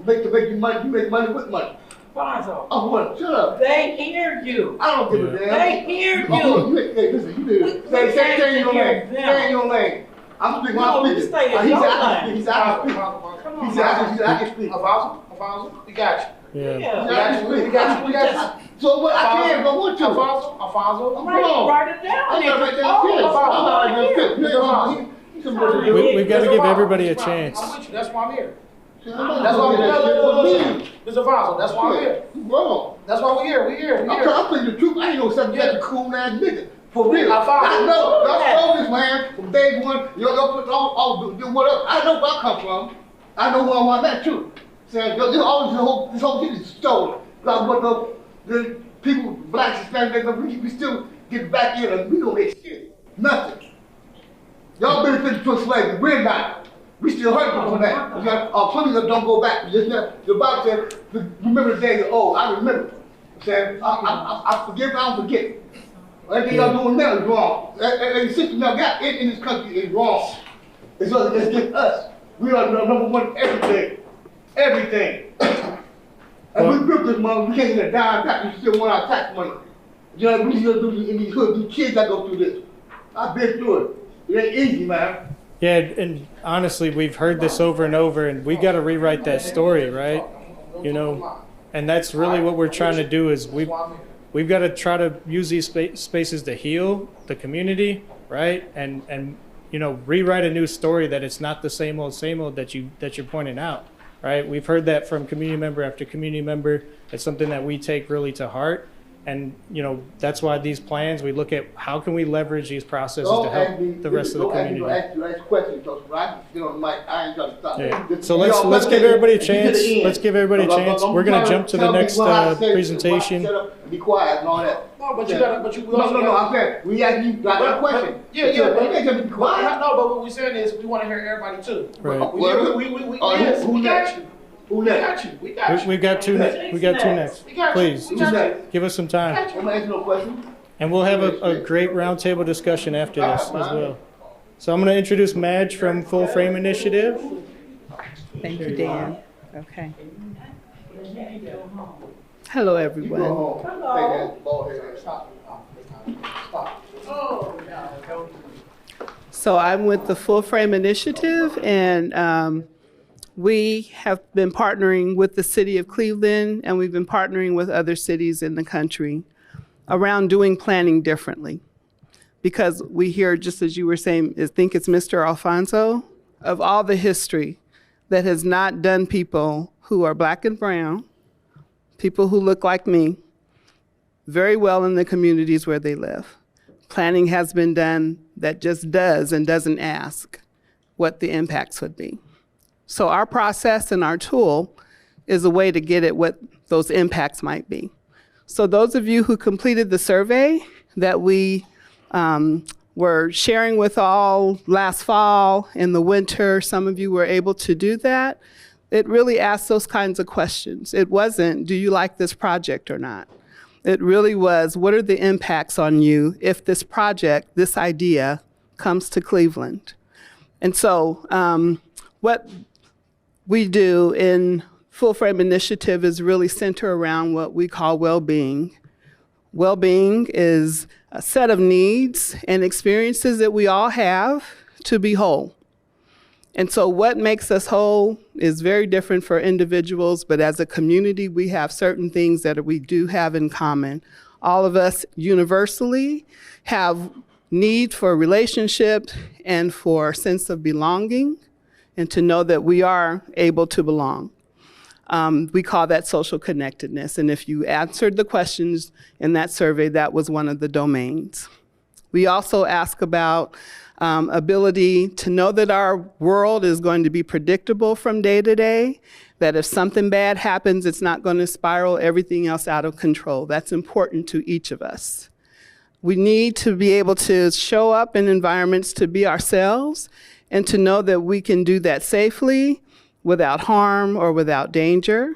make you money, you make money with money. Fonzo. Oh, what? Shut up. They hear you. I don't give a damn. They hear you. Oh, hey, listen, you did it. Stay in your lane. Stay in your lane. I'm speaking. No, you stay in your lane. He said I can speak. Alfonso, we got you. Yeah. We got you. So what? I can't go with you. Alfonso, I'm wrong. Write it down. I'm not right down. We've got to give everybody a chance. I'm with you. That's why I'm here. That's That's why we're here. Mr. Alfonso, that's why I'm here. You wrong. That's why we're here. We're here. I'm telling you the truth. I ain't no subject to cool ass nigga. For real. Alfonso. I know this man from day one. Y'all put all do whatever. I know where I come from. I know who I'm at too. Saying this whole shit is stolen. Like what the people, blacks, Hispanics, we still get back in and we don't make shit. Nothing. Y'all benefited from slavery. We're not. We still hurt from that. Plenty of them don't go back. The Bible said, remember the day you're old. I remember. Saying, I forgive, I don't forget. Everything y'all doing now is wrong. Every system y'all got in this country is wrong. It's against us. We are the number one everything. Everything. And we built this money, we can't get a dime back, we still want our tax money. You know, we still do in these hoods, these kids that go through this. I've been through it. It ain't easy, man. Yeah, and honestly, we've heard this over and over, and we got to rewrite that story, right? You know, and that's really what we're trying to do is we've got to try to use these spaces to heal the community, right? And you know, rewrite a new story that it's not the same old that you're pointing out, right? We've heard that from community member after community member. It's something that we take really to heart. And, you know, that's why these plans, we look at how can we leverage these processes to help the rest of the community. Don't ask questions, because when I get on the mic, I ain't trying to stop. Yeah. So let's give everybody a chance. Let's give everybody a chance. We're going to jump to the next presentation. Be quiet and all that. No, but you gotta, No, I'm saying, we ask you, got a question. Yeah, but you but can't just be quiet. no, but what we're saying is we want to hear everybody too. Right. Yes, we got you. Who We next? got you. We got you. We've got two next. We got two next. We got you. Please, We just got you. give us some time. I'm gonna ask you no question. And we'll have a great roundtable discussion after this as well. So I'm going to introduce Madge from Full Frame Initiative. Thank you, Dan. Okay. Hello, You everyone. go home. Take that bald head. Stop. So I'm with the Full Frame Initiative, and we have been partnering with the city of Cleveland, and we've been partnering with other cities in the country around doing planning differently. Because we hear, just as you were saying, I think it's Mr. Alfonso, of all the history that has not done people who are black and brown, people who look like me, very well in the communities where they live. Planning has been done that just does and doesn't ask what the impacts would be. So our process and our tool is a way to get at what those impacts might be. So those of you who completed the survey that we were sharing with all last fall, in the winter, some of you were able to do that. It really asked those kinds of questions. It wasn't, do you like this project or not? It really was, what are the impacts on you if this project, this idea, comes to Cleveland? And so what we do in Full Frame Initiative is really center around what we call well-being. Well-being is a set of needs and experiences that we all have to be whole. And so what makes us whole is very different for individuals, but as a community, we have certain things that we do have in common. All of us universally have need for relationships and for a sense of belonging and to know that we are able to belong. We call that social connectedness. And if you answered the questions in that survey, that was one of the domains. We also ask about ability to know that our world is going to be predictable from day to day, that if something bad happens, it's not going to spiral everything else out of control. That's important to each of us. We need to be able to show up in environments to be ourselves and to know that we can do that safely, without harm or without danger.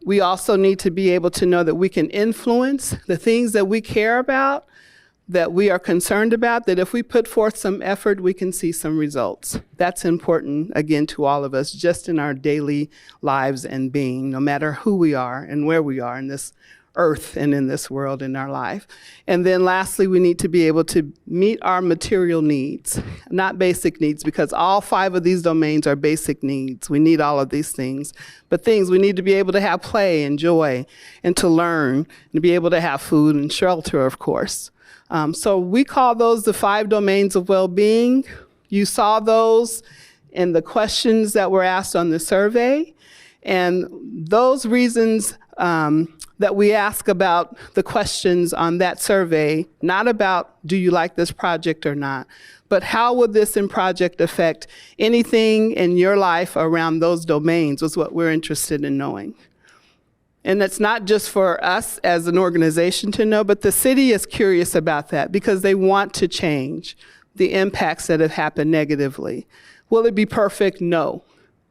We also need to be able to know that we can influence the things that we care about, that we are concerned about, that if we put forth some effort, we can see some results. That's important, again, to all of us, just in our daily lives and being, no matter who we are and where we are in this earth and in this world in our life. And then lastly, we need to be able to meet our material needs, not basic needs, because all 5 of these domains are basic needs. We need all of these things. But things, we need to be able to have play and joy and to learn and to be able to have food and shelter, of course. So we call those the 5 domains of well-being. You saw those in the questions that were asked on the survey. And those reasons that we ask about the questions on that survey, not about do you like this project or not, but how would this project affect anything in your life around those domains was what we're interested in knowing. And it's not just for us as an organization to know, but the city is curious about that because they want to change the impacts that have happened negatively. Will it be perfect? No.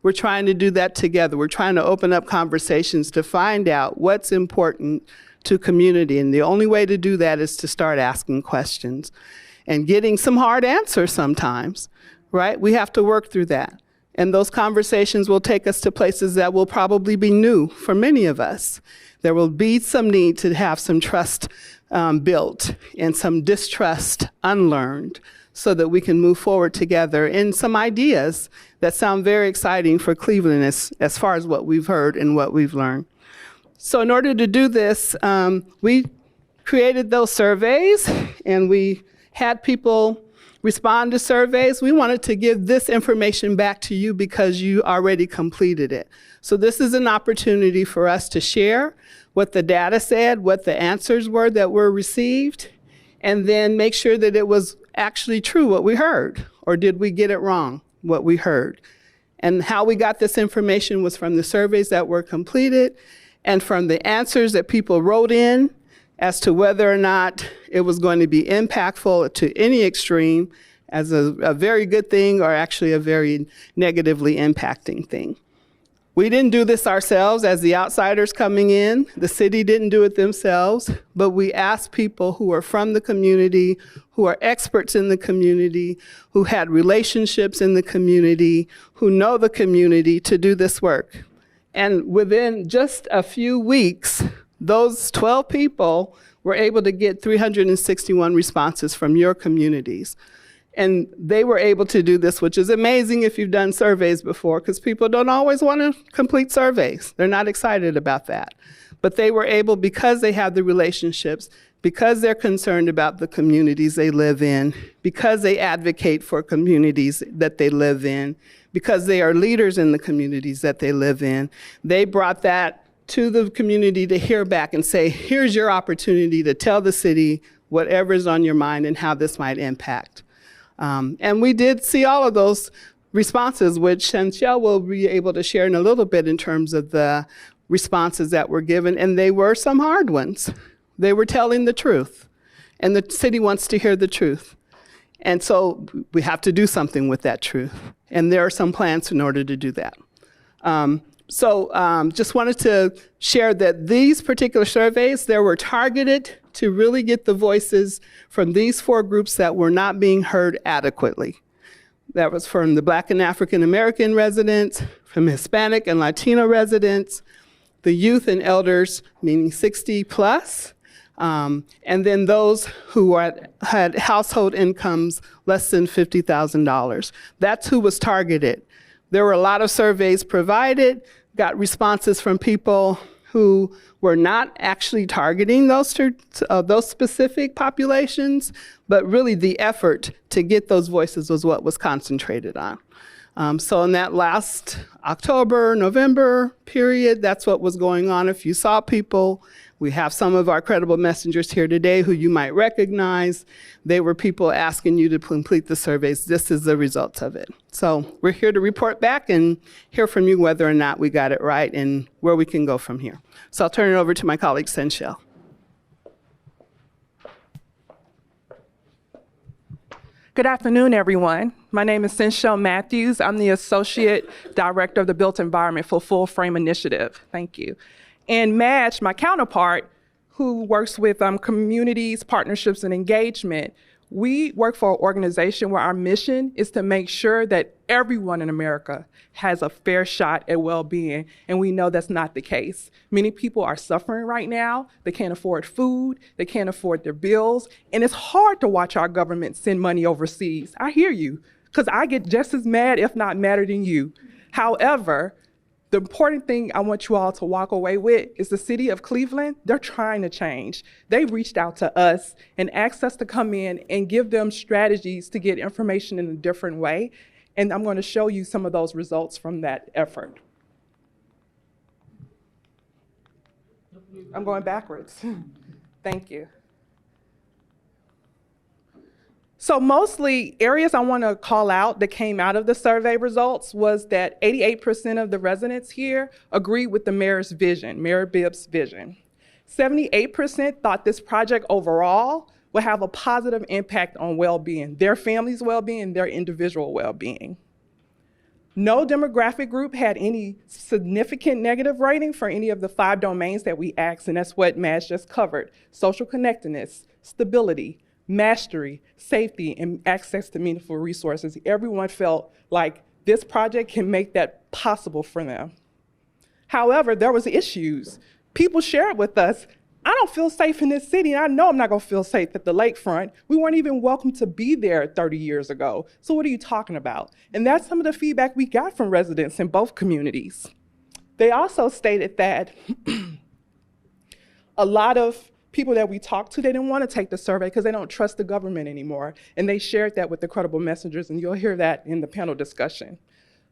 We're trying to do that together. We're trying to open up conversations to find out what's important to community. And the only way to do that is to start asking questions and getting some hard answers sometimes, right? We have to work through that. And those conversations will take us to places that will probably be new for many of us. There will be some need to have some trust built and some distrust unlearned so that we can move forward together in some ideas that sound very exciting for Cleveland as far as what we've heard and what we've learned. So in order to do this, we created those surveys and we had people respond to surveys. We wanted to give this information back to you because you already completed it. So this is an opportunity for us to share what the data said, what the answers were that were received, and then make sure that it was actually true what we heard, or did we get it wrong, what we heard. And how we got this information was from the surveys that were completed and from the answers that people wrote in as to whether or not it was going to be impactful to any extreme as a very good thing or actually a very negatively impacting thing. We didn't do this ourselves as the outsiders coming in. The city didn't do it themselves, but we asked people who are from the community, who are experts in the community, who had relationships in the community, who know the community to do this work. And within just a few weeks, those 12 people were able to get 361 responses from your communities. And they were able to do this, which is amazing if you've done surveys before, because people don't always want to complete surveys. They're not excited about that. But they were able, because they have the relationships, because they're concerned about the communities they live in, because they advocate for communities that they live in, because they are leaders in the communities that they live in, they brought that to the community to hear back and say, here's your opportunity to tell the city whatever's on your mind and how this might impact. And we did see all of those responses, which Chantel will be able to share in a little bit in terms of the responses that were given, and they were some hard ones. They were telling the truth, and the city wants to hear the truth. And so we have to do something with that truth. And there are some plans in order to do that. Just wanted to share that these particular surveys, they were targeted to really get the voices from these 4 groups that were not being heard adequately. That was from the Black and African American residents, from Hispanic and Latino residents, the youth and elders, meaning 60 plus, and then those who had household incomes less than $50,000. That's who was targeted. There were a lot of surveys provided, got responses from people who were not actually targeting those specific populations, but really the effort to get those voices was what was concentrated on. So in that last October, November period, that's what was going on. If you saw people, we have some of our credible messengers here today who you might recognize. They were people asking you to complete the surveys. This is the results of it. So we're here to report back and hear from you whether or not we got it right and where we can go from here. So I'll turn it over to my colleague, Senshel. Good afternoon, everyone. My name is Senshel Matthews. I'm the Associate Director of the Built Environment for Full Frame Initiative. Thank you. And Madge, my counterpart, who works with communities, partnerships, and engagement, we work for an organization where our mission is to make sure that everyone in America has a fair shot at well-being, and we know that's not the case. Many people are suffering right now. They can't afford food, they can't afford their bills, and it's hard to watch our government send money overseas. I hear you, because I get just as mad, if not madder than you. However, the important thing I want you all to walk away with is the city of Cleveland, they're trying to change. They reached out to us and asked us to come in and give them strategies to get information in a different way. And I'm going to show you some of those results from that effort. I'm going backwards. Thank you. So mostly areas I want to call out that came out of the survey results was that 88% of the residents here agree with the mayor's vision, Mayor Bibb's vision. 78% thought this project overall will have a positive impact on well-being, their family's well-being, their individual well-being. No demographic group had any significant negative rating for any of the 5 domains that we asked, and that's what Madge just covered: social connectedness, stability, mastery, safety, and access to meaningful resources. Everyone felt like this project can make that possible for them. However, there was issues. People shared with us, I don't feel safe in this city, and I know I'm not gonna feel safe at the lakefront. We weren't even welcome to be there 30 years ago. So what are you talking about? And that's some of the feedback we got from residents in both communities. They also stated that a lot of people that we talked to, they didn't want to take the survey because they don't trust the government anymore. And they shared that with the credible messengers, and you'll hear that in the panel discussion.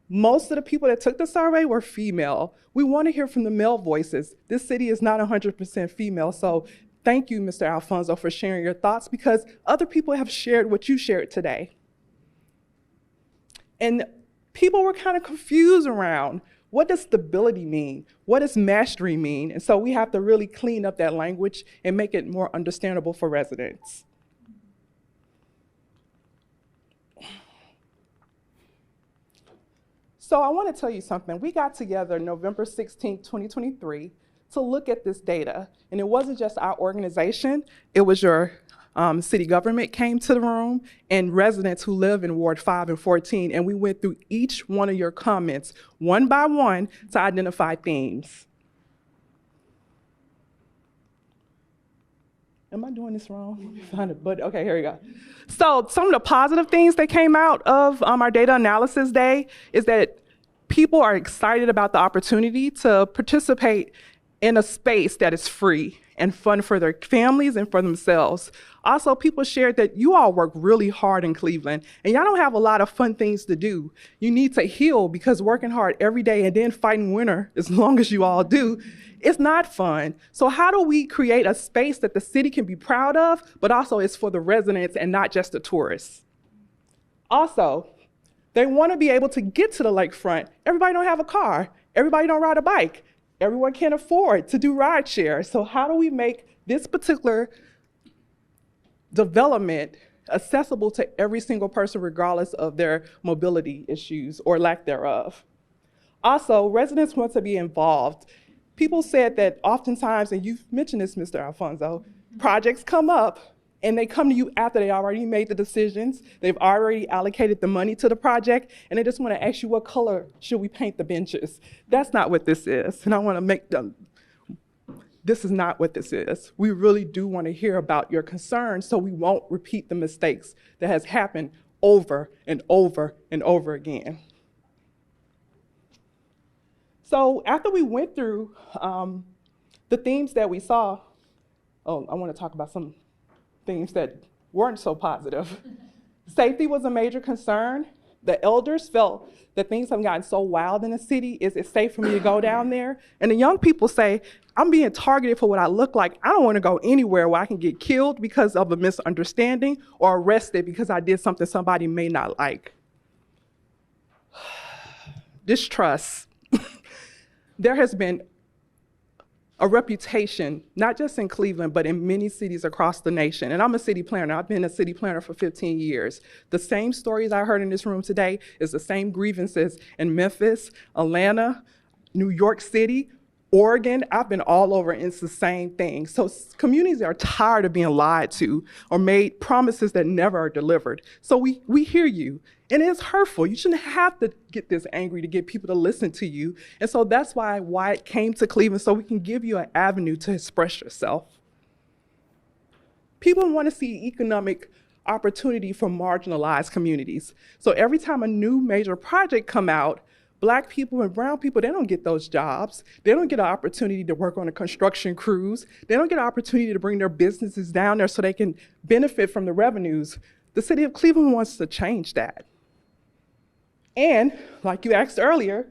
Most of the people that took the survey were female. We want to hear from the male voices. This city is not 100% female, so thank you, Mr. Alfonso, for sharing your thoughts, because other people have shared what you shared today. And people were kind of confused around, what does stability mean? What does mastery mean? And so we have to really clean up that language and make it more understandable for residents. So I want to tell you something. We got together November 16, 2023 to look at this data. And it wasn't just our organization, it was your city government came to the room and residents who live in Ward 5 and 14. And we went through each one of your comments one by one to identify themes. Am I doing this wrong? Let me find it, but okay, here we go. So some of the positive things that came out of our data analysis day is that people are excited about the opportunity to participate in a space that is free and fun for their families and for themselves. Also, people shared that you all work really hard in Cleveland and y'all don't have a lot of fun things to do. You need to heal, because working hard every day and then fighting winter, as long as you all do, it's not fun. So how do we create a space that the city can be proud of, but also is for the residents and not just the tourists? Also, they want to be able to get to the lakefront. Everybody don't have a car. Everybody don't ride a bike. Everyone can't afford to do rideshare. So how do we make this particular development accessible to every single person regardless of their mobility issues or lack thereof. Also, residents want to be involved. People said that oftentimes, and you've mentioned this, Mr. Alfonso, projects come up and they come to you after they already made the decisions, they've already allocated the money to the project, and they just want to ask you what color should we paint the benches. That's not what this is, and I want to make them, this is not what this is. We really do want to hear about your concerns so we won't repeat the mistakes that has happened over and over and over again. So after we went through the themes that we saw, I want to talk about some themes that weren't so positive. Safety was a major concern. The elders felt that things have gotten so wild in the city. Is it safe for me to go down there? And the young people say, I'm being targeted for what I look like. I don't want to go anywhere where I can get killed because of a misunderstanding or arrested because I did something somebody may not like. Distrust. There has been a reputation, not just in Cleveland, but in many cities across the nation. And I'm a city planner. I've been a city planner for 15 years. The same stories I heard in this room today is the same grievances in Memphis, Atlanta, New York City, Oregon. I've been all over, and it's the same thing. So communities are tired of being lied to or made promises that never are delivered. So we hear you. And it's hurtful. You shouldn't have to get this angry to get people to listen to you. And so that's why Wyatt came to Cleveland, so we can give you an avenue to express yourself. People want to see economic opportunity for marginalized communities. So every time a new major project come out, Black people and brown people, they don't get those jobs. They don't get an opportunity to work on the construction crews. They don't get an opportunity to bring their businesses down there so they can benefit from the revenues. The city of Cleveland wants to change that. And, like you asked earlier,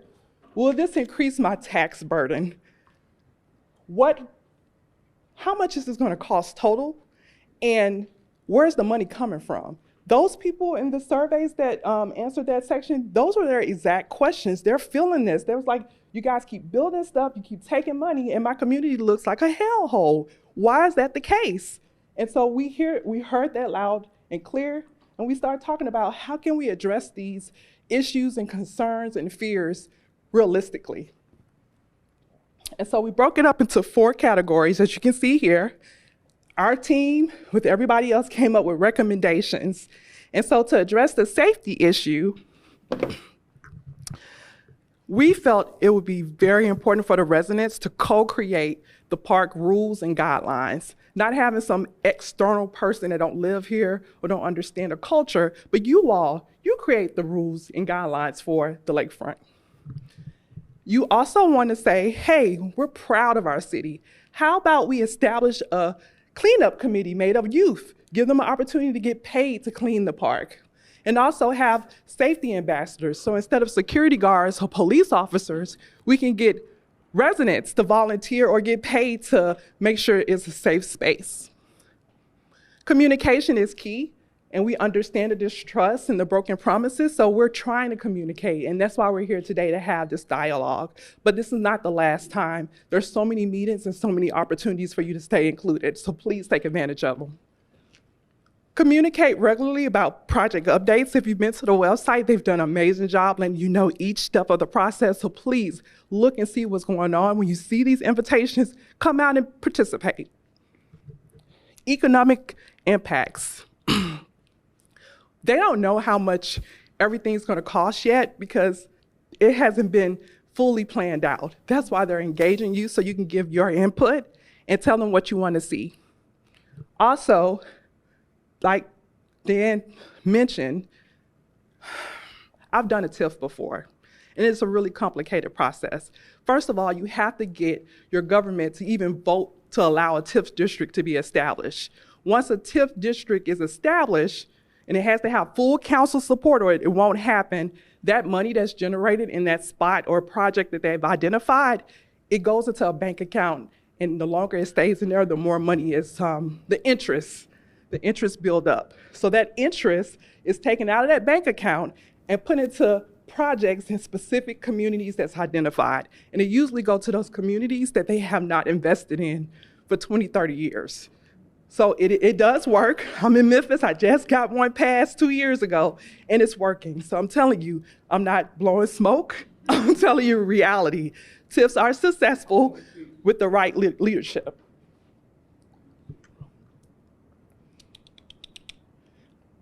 will this increase my tax burden? How much is this going to cost total? And where's the money coming from? Those people in the surveys that answered that section, those were their exact questions. They're feeling this. They was like, you guys keep building stuff, you keep taking money, and my community looks like a hellhole. Why is that the case? And so we heard that loud and clear, and we started talking about how can we address these issues and concerns and fears realistically. And so we broke it up into 4 categories, as you can see here. Our team, with everybody else, came up with recommendations. And so to address the safety issue, we felt it would be very important for the residents to co-create the park rules and guidelines, not having some external person that don't live here or don't understand the culture, but you create the rules and guidelines for the lakefront. You also want to say, hey, we're proud of our city. How about we establish a cleanup committee made of youth, give them an opportunity to get paid to clean the park, and also have safety ambassadors. So instead of security guards or police officers, we can get residents to volunteer or get paid to make sure it's a safe space. Communication is key, and we understand the distrust and the broken promises, so we're trying to communicate, and that's why we're here today to have this dialogue. But this is not the last time. There's so many meetings and so many opportunities for you to stay included, so please take advantage of them. Communicate regularly about project updates. If you've been to the website, they've done an amazing job letting you know each step of the process, so please look and see what's going on. When you see these invitations, come out and participate. Economic impacts. They don't know how much everything's going to cost yet because it hasn't been fully planned out. That's why they're engaging you, so you can give your input and tell them what you want to see. Also, like Dan mentioned, I've done a TIF before, and it's a really complicated process. First of all, you have to get your government to even vote to allow a TIF district to be established. Once a TIF district is established, and it has to have full council support or it won't happen, that money that's generated in that spot or project that they've identified, it goes into a bank account, and the longer it stays in there, the more money is, the interest build up. So that interest is taken out of that bank account and put into projects in specific communities that's identified. And it usually goes to those communities that they have not invested in for 20, 30 years. So it does work. I'm in Memphis. I just got one passed 2 years ago, and it's working. So I'm telling you, I'm not blowing smoke. I'm telling you reality. TIFs are successful with the right leadership.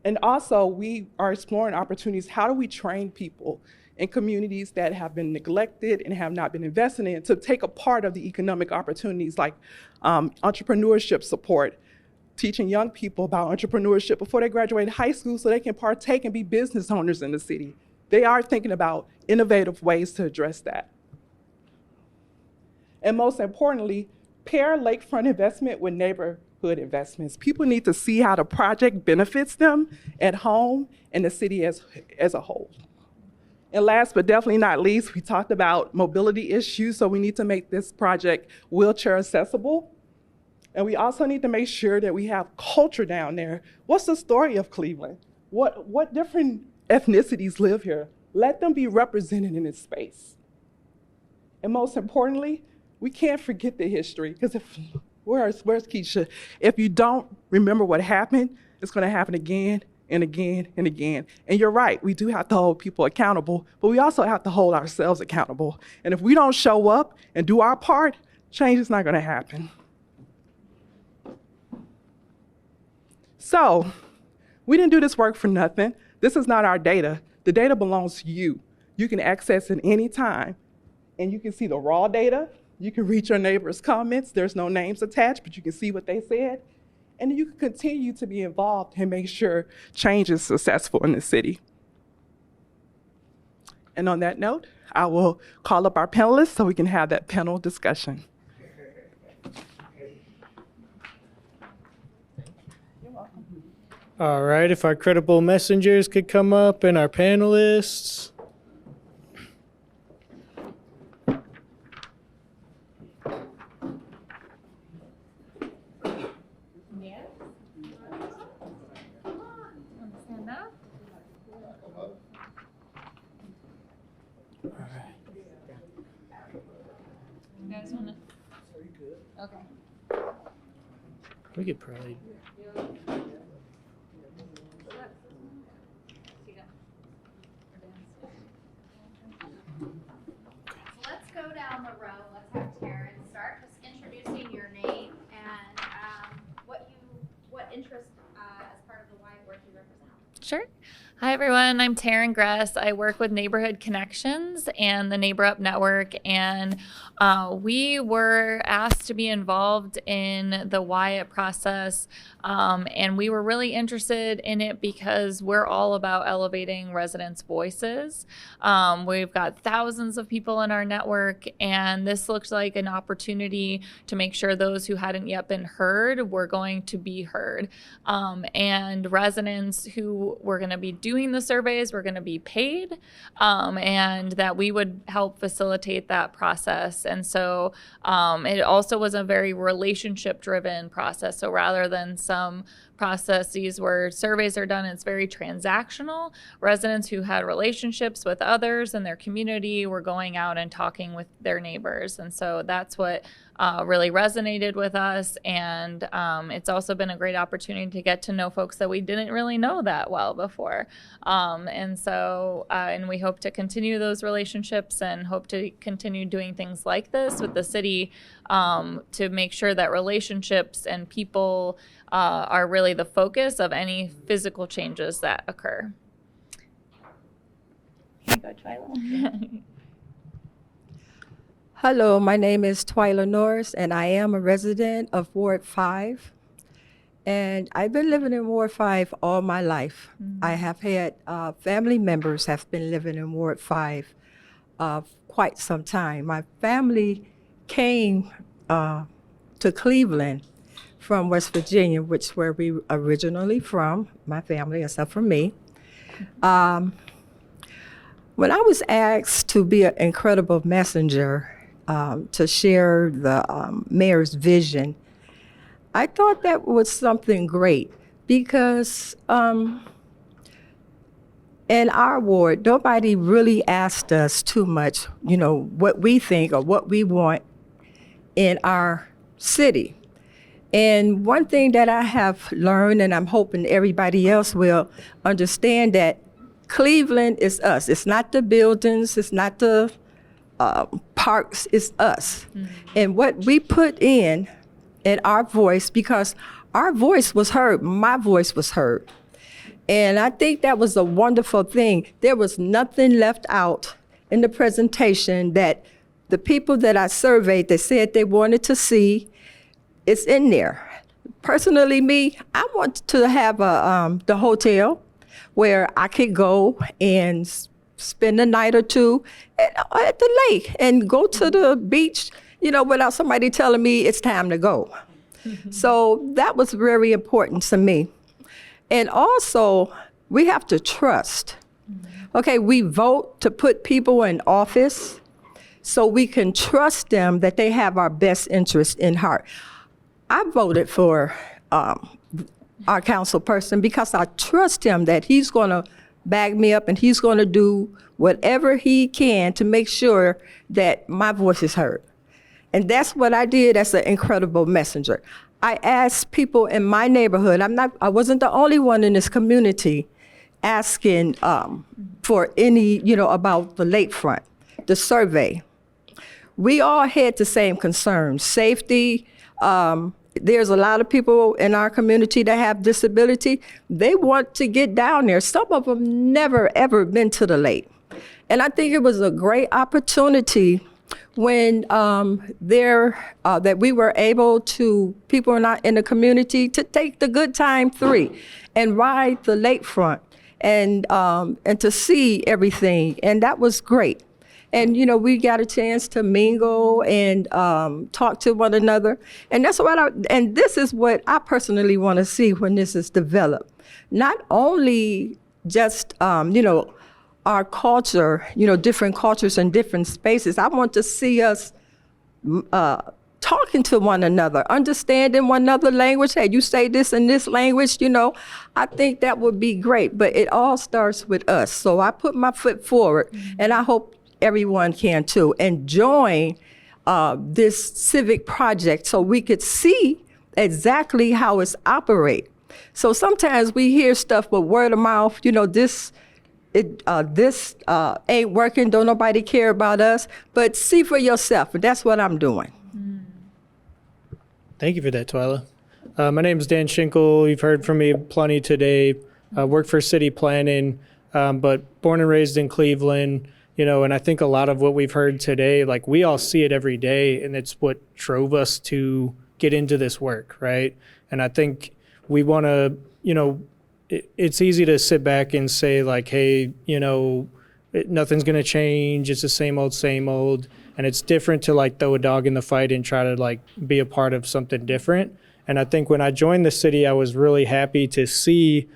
And also, we are exploring opportunities. How do we train people in communities that have been neglected and have not been invested in to take a part of the economic opportunities like entrepreneurship support, teaching young people about entrepreneurship before they graduate high school so they can partake and be business owners in the city. They are thinking about innovative ways to address that. And most importantly, pair lakefront investment with neighborhood investments. People need to see how the project benefits them at home and the city as a whole. And last but definitely not least, we talked about mobility issues, so we need to make this project wheelchair accessible. And we also need to make sure that we have culture down there. What's the story of Cleveland? What different ethnicities live here? Let them be represented in this space. And most importantly, we can't forget the history, because where's Keisha? If you don't remember what happened, it's gonna happen again and again and again. And you're right, we do have to hold people accountable, but we also have to hold ourselves accountable. And if we don't show up and do our part, change is not gonna happen. So, we didn't do this work for nothing. This is not our data. The data belongs to you. You can access it anytime. And you can see the raw data. You can read your neighbor's comments. There's no names attached, but you can see what they said. And you can continue to be involved and make sure change is successful in the city. And on that note, I will call up our panelists so we can have that panel discussion. All right, if our credible messengers could come up and our panelists. We could probably. Let's go down the row. Let's have Taryn start. Just introducing your name and what interest as part of the wide work you represent. Sure. Hi, everyone. I'm Taryn Gress. I work with Neighborhood Connections and the Neighbor Up Network, and we were asked to be involved in the Wyatt process, and we were really interested in it because we're all about elevating residents' voices. We've got thousands of people in our network, and this looks like an opportunity to make sure those who hadn't yet been heard were going to be heard. And residents who were going to be doing the surveys were going to be paid, and that we would help facilitate that process. And so it also was a very relationship-driven process. So rather than some processes where surveys are done, it's very transactional. Residents who had relationships with others in their community were going out and talking with their neighbors. And so that's what really resonated with us. And it's also been a great opportunity to get to know folks that we didn't really know that well before. And we hope to continue those relationships and hope to continue doing things like this with the city to make sure that relationships and people are really the focus of any physical changes that occur. Here you go, Twyla. Hello, my name is Twyla Norris, and I am a resident of Ward 5. And I've been living in Ward 5 all my life. I have had family members have been living in Ward 5 quite some time. My family came to Cleveland from West Virginia, which is where we originally from, my family, except for me. When I was asked to be an incredible messenger to share the mayor's vision, I thought that was something great because in our ward, nobody really asked us too much, what we think or what we want in our city. And one thing that I have learned, and I'm hoping everybody else will understand, that Cleveland is us. It's not the buildings, it's not the parks, it's us. And what we put in our voice, because our voice was heard, my voice was heard. And I think that was a wonderful thing. There was nothing left out in the presentation that the people that I surveyed, they said they wanted to see, it's in there. Personally, me, I want to have the hotel where I could go and spend a night or two at the lake and go to the beach, without somebody telling me it's time to go. So that was very important to me. And also, we have to trust. Okay, we vote to put people in office so we can trust them that they have our best interest in heart. I voted for our council person because I trust him that he's going to back me up and he's going to do whatever he can to make sure that my voice is heard. And that's what I did as an incredible messenger. I asked people in my neighborhood, I wasn't the only one in this community asking for any, about the lakefront, the survey. We all had the same concerns, safety. There's a lot of people in our community that have disability. They want to get down there. Some of them never, ever been to the lake. And I think it was a great opportunity when that we were able to, people in the community, to take the Good Time 3 and ride the lakefront and to see everything. And that was great. And, we got a chance to mingle and talk to one another. And that's and this is what I personally want to see when this is developed. Not only just, our culture, different cultures and different spaces. I want to see us talking to one another, understanding one another language. Hey, you say this in this language, I think that would be great. But it all starts with us. So I put my foot forward, and I hope everyone can too, and join this civic project so we could see exactly how it's operate. So sometimes we hear stuff with word of mouth, this ain't working, don't nobody care about us, but see for yourself, and that's what I'm doing. Thank you for that, Twyla. My name is Dan Schinkel. You've heard from me plenty today. I work for city planning, but born and raised in Cleveland, and I think a lot of what we've heard today, like we all see it every day, and it's what drove us to get into this work, right? And I think we want to, it's easy to sit back and say like, hey, nothing's going to change. It's the same old. And it's different to like throw a dog in the fight and try to like be a part of something different. And I think when I joined the city, I was really happy to see,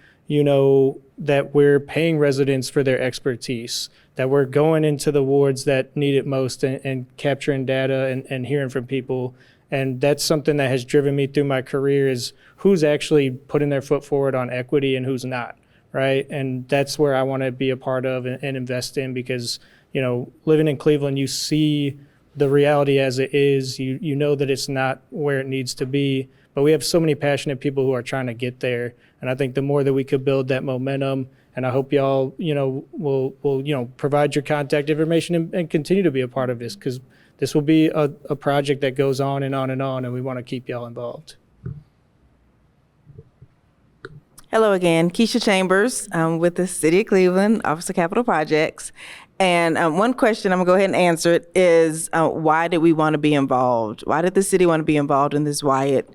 that we're paying residents for their expertise, that we're going into the wards that need it most and capturing data and hearing from people. And that's something that has driven me through my career, is who's actually putting their foot forward on equity and who's not, right? And that's where I want to be a part of and invest in, because, living in Cleveland, you see the reality as it is. You know that it's not where it needs to be, but we have so many passionate people who are trying to get there. And I think the more that we could build that momentum, and I hope y'all, will provide your contact information and continue to be a part of this, because this will be a project that goes on and on and on, and we want to keep y'all involved. Hello again, Keisha Chambers with the City of Cleveland, Office of Capital Projects. And one question, I'm gonna go ahead and answer it, is why did we want to be involved? Why did the city want to be involved in this Wyatt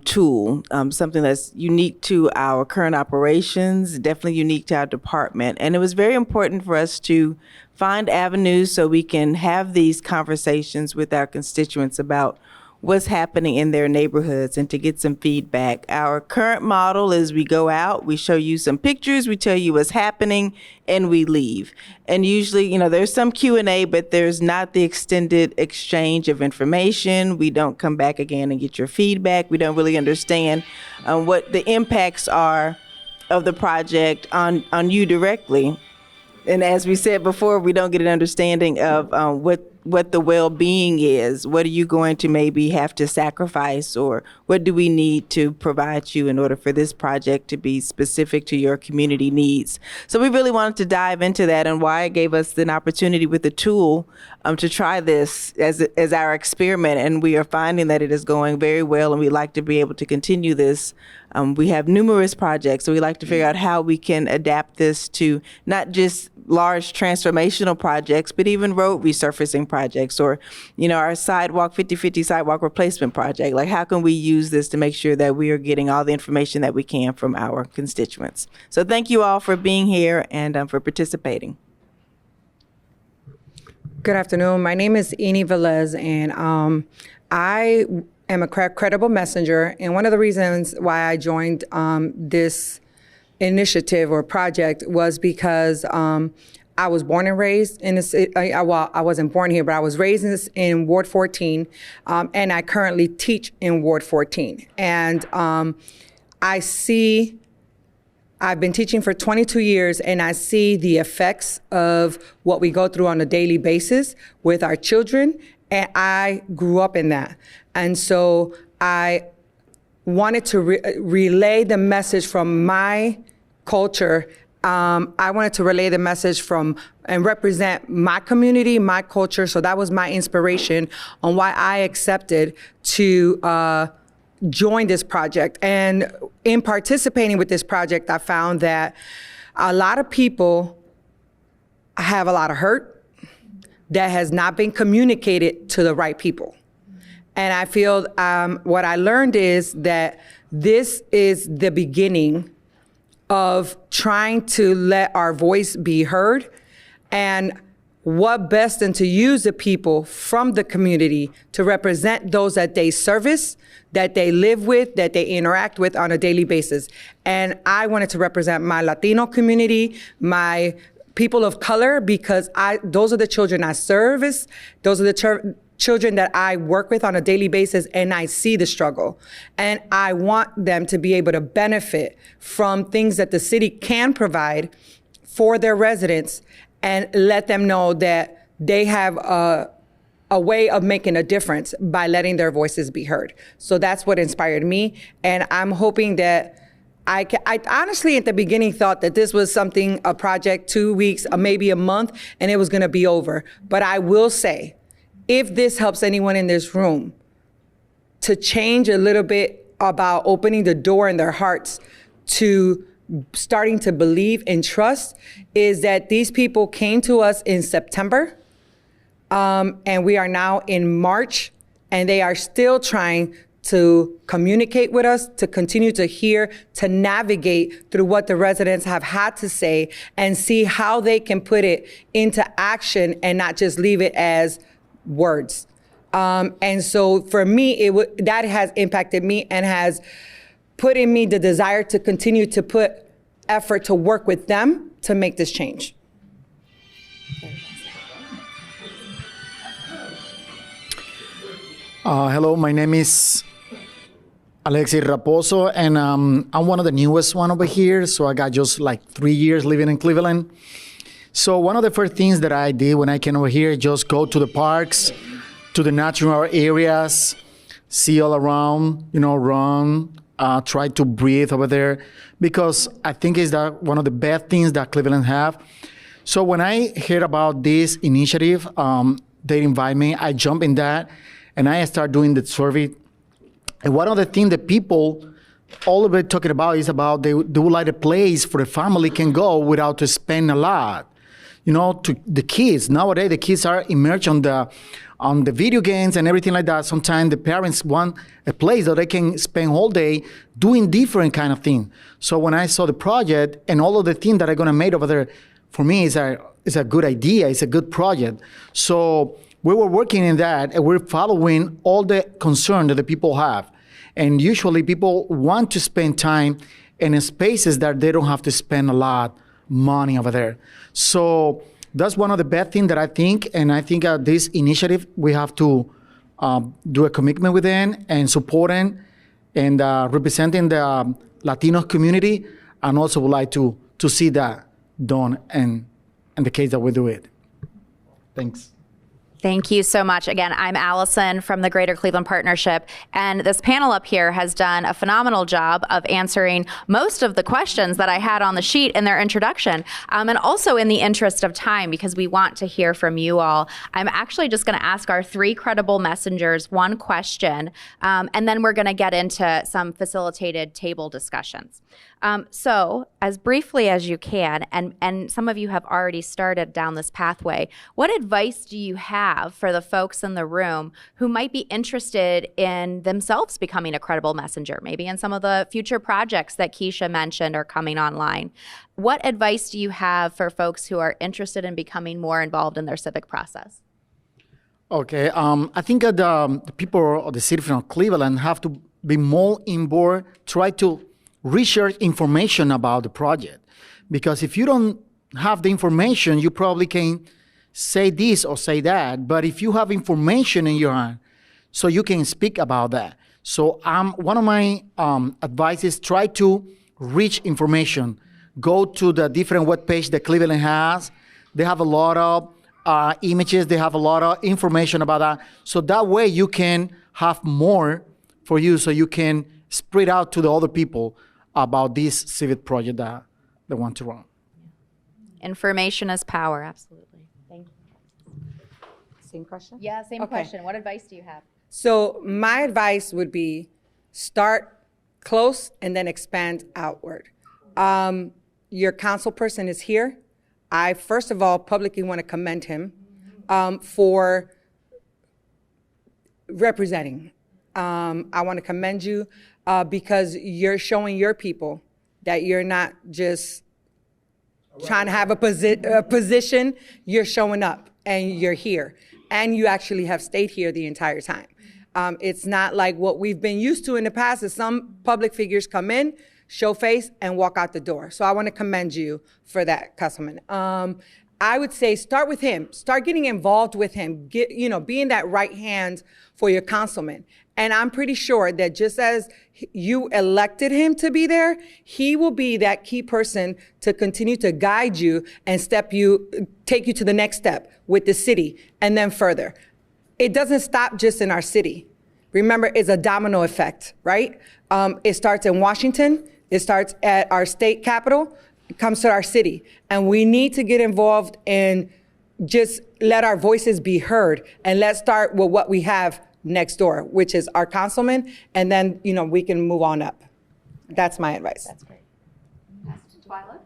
tool, something that's unique to our current operations, definitely unique to our department. And it was very important for us to find avenues so we can have these conversations with our constituents about what's happening in their neighborhoods and to get some feedback. Our current model is we go out, we show you some pictures, we tell you what's happening, and we leave. And usually, there's some Q&A, but there's not the extended exchange of information. We don't come back again and get your feedback. We don't really understand what the impacts are of the project on you directly. And as we said before, we don't get an understanding of what what the well-being is. What are you going to maybe have to sacrifice, or what do we need to provide you in order for this project to be specific to your community needs? So we really wanted to dive into that, and why it gave us an opportunity with the tool to try this as our experiment, and we are finding that it is going very well, and we'd like to be able to continue this. We have numerous projects, so we like to figure out how we can adapt this to not just large transformational projects, but even road resurfacing projects, or, our sidewalk 50/50 sidewalk replacement project. Like, how can we use this to make sure that we are getting all the information that we can from our constituents? So thank you all for being here and for participating. Good afternoon. My name is Eni Velez, and I am a credible messenger. And one of the reasons why I joined this initiative or project was because I was born and raised in this. Well, I wasn't born here, but I was raised in Ward 14, and I currently teach in Ward 14. And I've been teaching for 22 years, and I see the effects of what we go through on a daily basis with our children, and I grew up in that. And so I wanted to relay the message from my culture. I wanted to relay the message from and represent my community, my culture. So that was my inspiration on why I accepted to join this project. And in participating with this project, I found that a lot of people have a lot of hurt that has not been communicated to the right people. And I feel what I learned is that this is the beginning of trying to let our voice be heard, and what best than to use the people from the community to represent those that they service, that they live with, that they interact with on a daily basis. And I wanted to represent my Latino community, my people of color, because those are the children I service, those are the children that I work with on a daily basis, and I see the struggle. And I want them to be able to benefit from things that the city can provide for their residents, and let them know that they have a way of making a difference by letting their voices be heard. So that's what inspired me. And I'm hoping that I honestly, at the beginning, thought that this was a project, 2 weeks, maybe a month, and it was gonna be over. But I will say, if this helps anyone in this room to change a little bit about opening the door in their hearts to starting to believe and trust, is that these people came to us in September, and we are now in March, and they are still trying to communicate with us, to continue to hear, to navigate through what the residents have had to say, and see how they can put it into action and not just leave it as words. And so for me, that has impacted me and has put in me the desire to continue to put effort to work with them to make this change. Hello, my name is Alexis Raposo, and I'm one of the newest one over here. So I got just like 3 years living in Cleveland. So one of the first things that I did when I came over here, just go to the parks, to the natural areas, see all around, run, try to breathe over there, because I think it's one of the best things that Cleveland have. So when I heard about this initiative, they invite me, I jump in that, and I start doing the survey. And one of the things that people all of it talking about is about they would like a place for a family can go without to spend a lot. To the kids. Nowadays, the kids are immersed on the video games and everything like that. Sometimes the parents want a place that they can spend all day doing different kind of thing. So when I saw the project and all of the things that are gonna make over there, for me, it's a good idea. It's a good project. So we were working in that, and we're following all the concern that the people have. And usually, people want to spend time in spaces that they don't have to spend a lot money over there. So that's one of the best things that I think, and I think this initiative, we have to do a commitment with them and support them and representing the Latino community, and also would like to see that done in the case that we do it. Thanks. Thank you so much. Again, I'm Allison from the Greater Cleveland Partnership, and this panel up here has done a phenomenal job of answering most of the questions that I had on the sheet in their introduction. And also in the interest of time, because we want to hear from you all, I'm actually just going to ask our 3 credible messengers one question, and then we're going to get into some facilitated table discussions. So as briefly as you can, and some of you have already started down this pathway, what advice do you have for the folks in the room who might be interested in themselves becoming a credible messenger, maybe in some of the future projects that Keisha mentioned are coming online? What advice do you have for folks who are interested in becoming more involved in their civic process? Okay, I think that the people of the city of Cleveland have to be more involved, try to research information about the project. Because if you don't have the information, you probably can say this or say that. But if you have information in your hand, so you can speak about that. So one of my advice is try to reach information. Go to the different webpage that Cleveland has. They have a lot of images. They have a lot of information about that. So that way you can have more for you, so you can spread out to the other people about this civic project that they want to run. Information is power, absolutely. Thank you. Same question? Yeah, same question. What advice do you have? So my advice would be start close and then expand outward. Your council person is here. I, first of all, publicly want to commend him for representing. I want to commend you because you're showing your people that you're not just trying to have a position, you're showing up and you're here. And you actually have stayed here the entire time. It's not like what we've been used to in the past is some public figures come in, show face, and walk out the door. So I want to commend you for that, Councilman. I would say start with him. Start getting involved with him. Being that right hand for your councilman. And I'm pretty sure that just as you elected him to be there, he will be that key person to continue to guide you and take you to the next step with the city and then further. It doesn't stop just in our city. Remember, it's a domino effect, right? It starts in Washington. It starts at our state capital. It comes to our city. And we need to get involved and just let our voices be heard. And let's start with what we have next door, which is our councilman, and then we can move on up. That's my advice. That's great. Pass it to Twyla.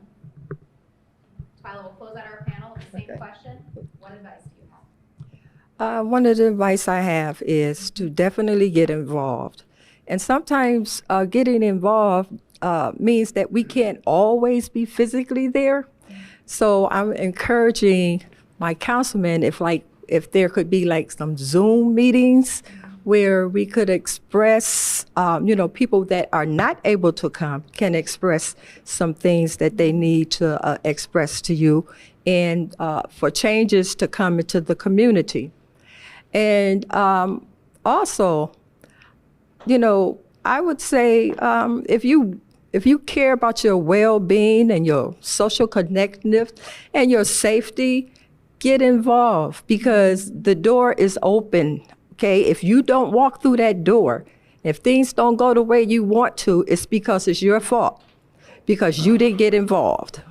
Twyla, we'll close out our panel with the same question. What advice do you have? One of the advice I have is to definitely get involved. And sometimes getting involved means that we can't always be physically there. So I'm encouraging my councilman, if there could be like some Zoom meetings where we could express, people that are not able to come can express some things that they need to express to you, and for changes to come into the community. And also, I would say if you care about your well-being and your social connectedness and your safety, get involved, because the door is open, okay? If you don't walk through that door, if things don't go the way you want to, it's because it's your fault, because you didn't get involved.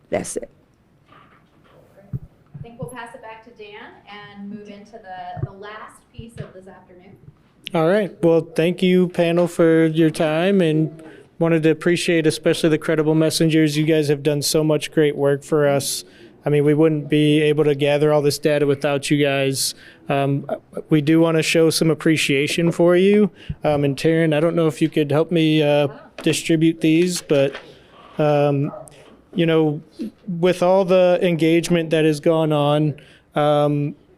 That's it. I think we'll pass it back to Dan and move into the last piece of this afternoon. All right. Well, thank you, panel, for your time, and wanted to appreciate especially the credible messengers. You guys have done so much great work for us. I mean, we wouldn't be able to gather all this data without you guys. We do want to show some appreciation for you. And Taryn, I don't know if you could help me distribute these, but, with all the engagement that has gone on,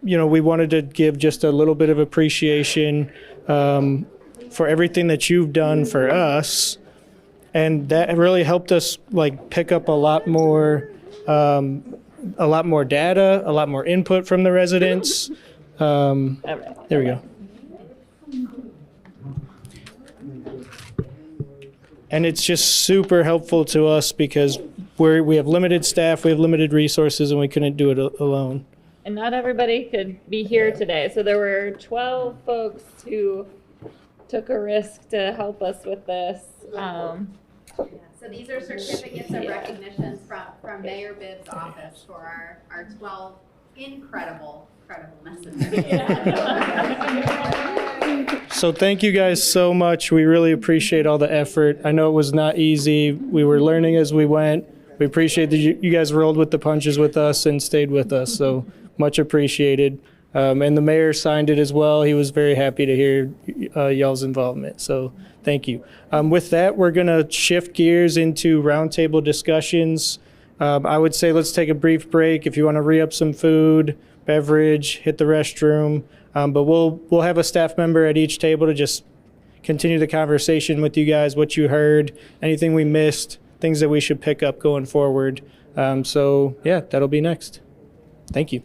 we wanted to give just a little bit of appreciation for everything that you've done for us. And that really helped us pick up a lot more data, a lot more input from the residents. There we go. And it's just super helpful to us because we have limited staff, we have limited resources, and we couldn't do it alone. and not everybody could be here today. So there were 12 folks who took a risk to help us with this. So these are certificates of recognitions from Mayor Bibb's office for our 12 incredible messages. So thank you guys so much. We really appreciate all the effort. I know it was not easy. We were learning as we went. We appreciate that you guys rolled with the punches with us and stayed with us. So much appreciated. And the mayor signed it as well. He was very happy to hear y'all's involvement. So thank you. With that, we're going to shift gears into roundtable discussions. I would say let's take a brief break. If you want to re-up some food, beverage, hit the restroom. But we'll have a staff member at each table to just continue the conversation with you guys, what you heard, anything we missed, things that we should pick up going forward. So yeah, that'll be next. Thank you.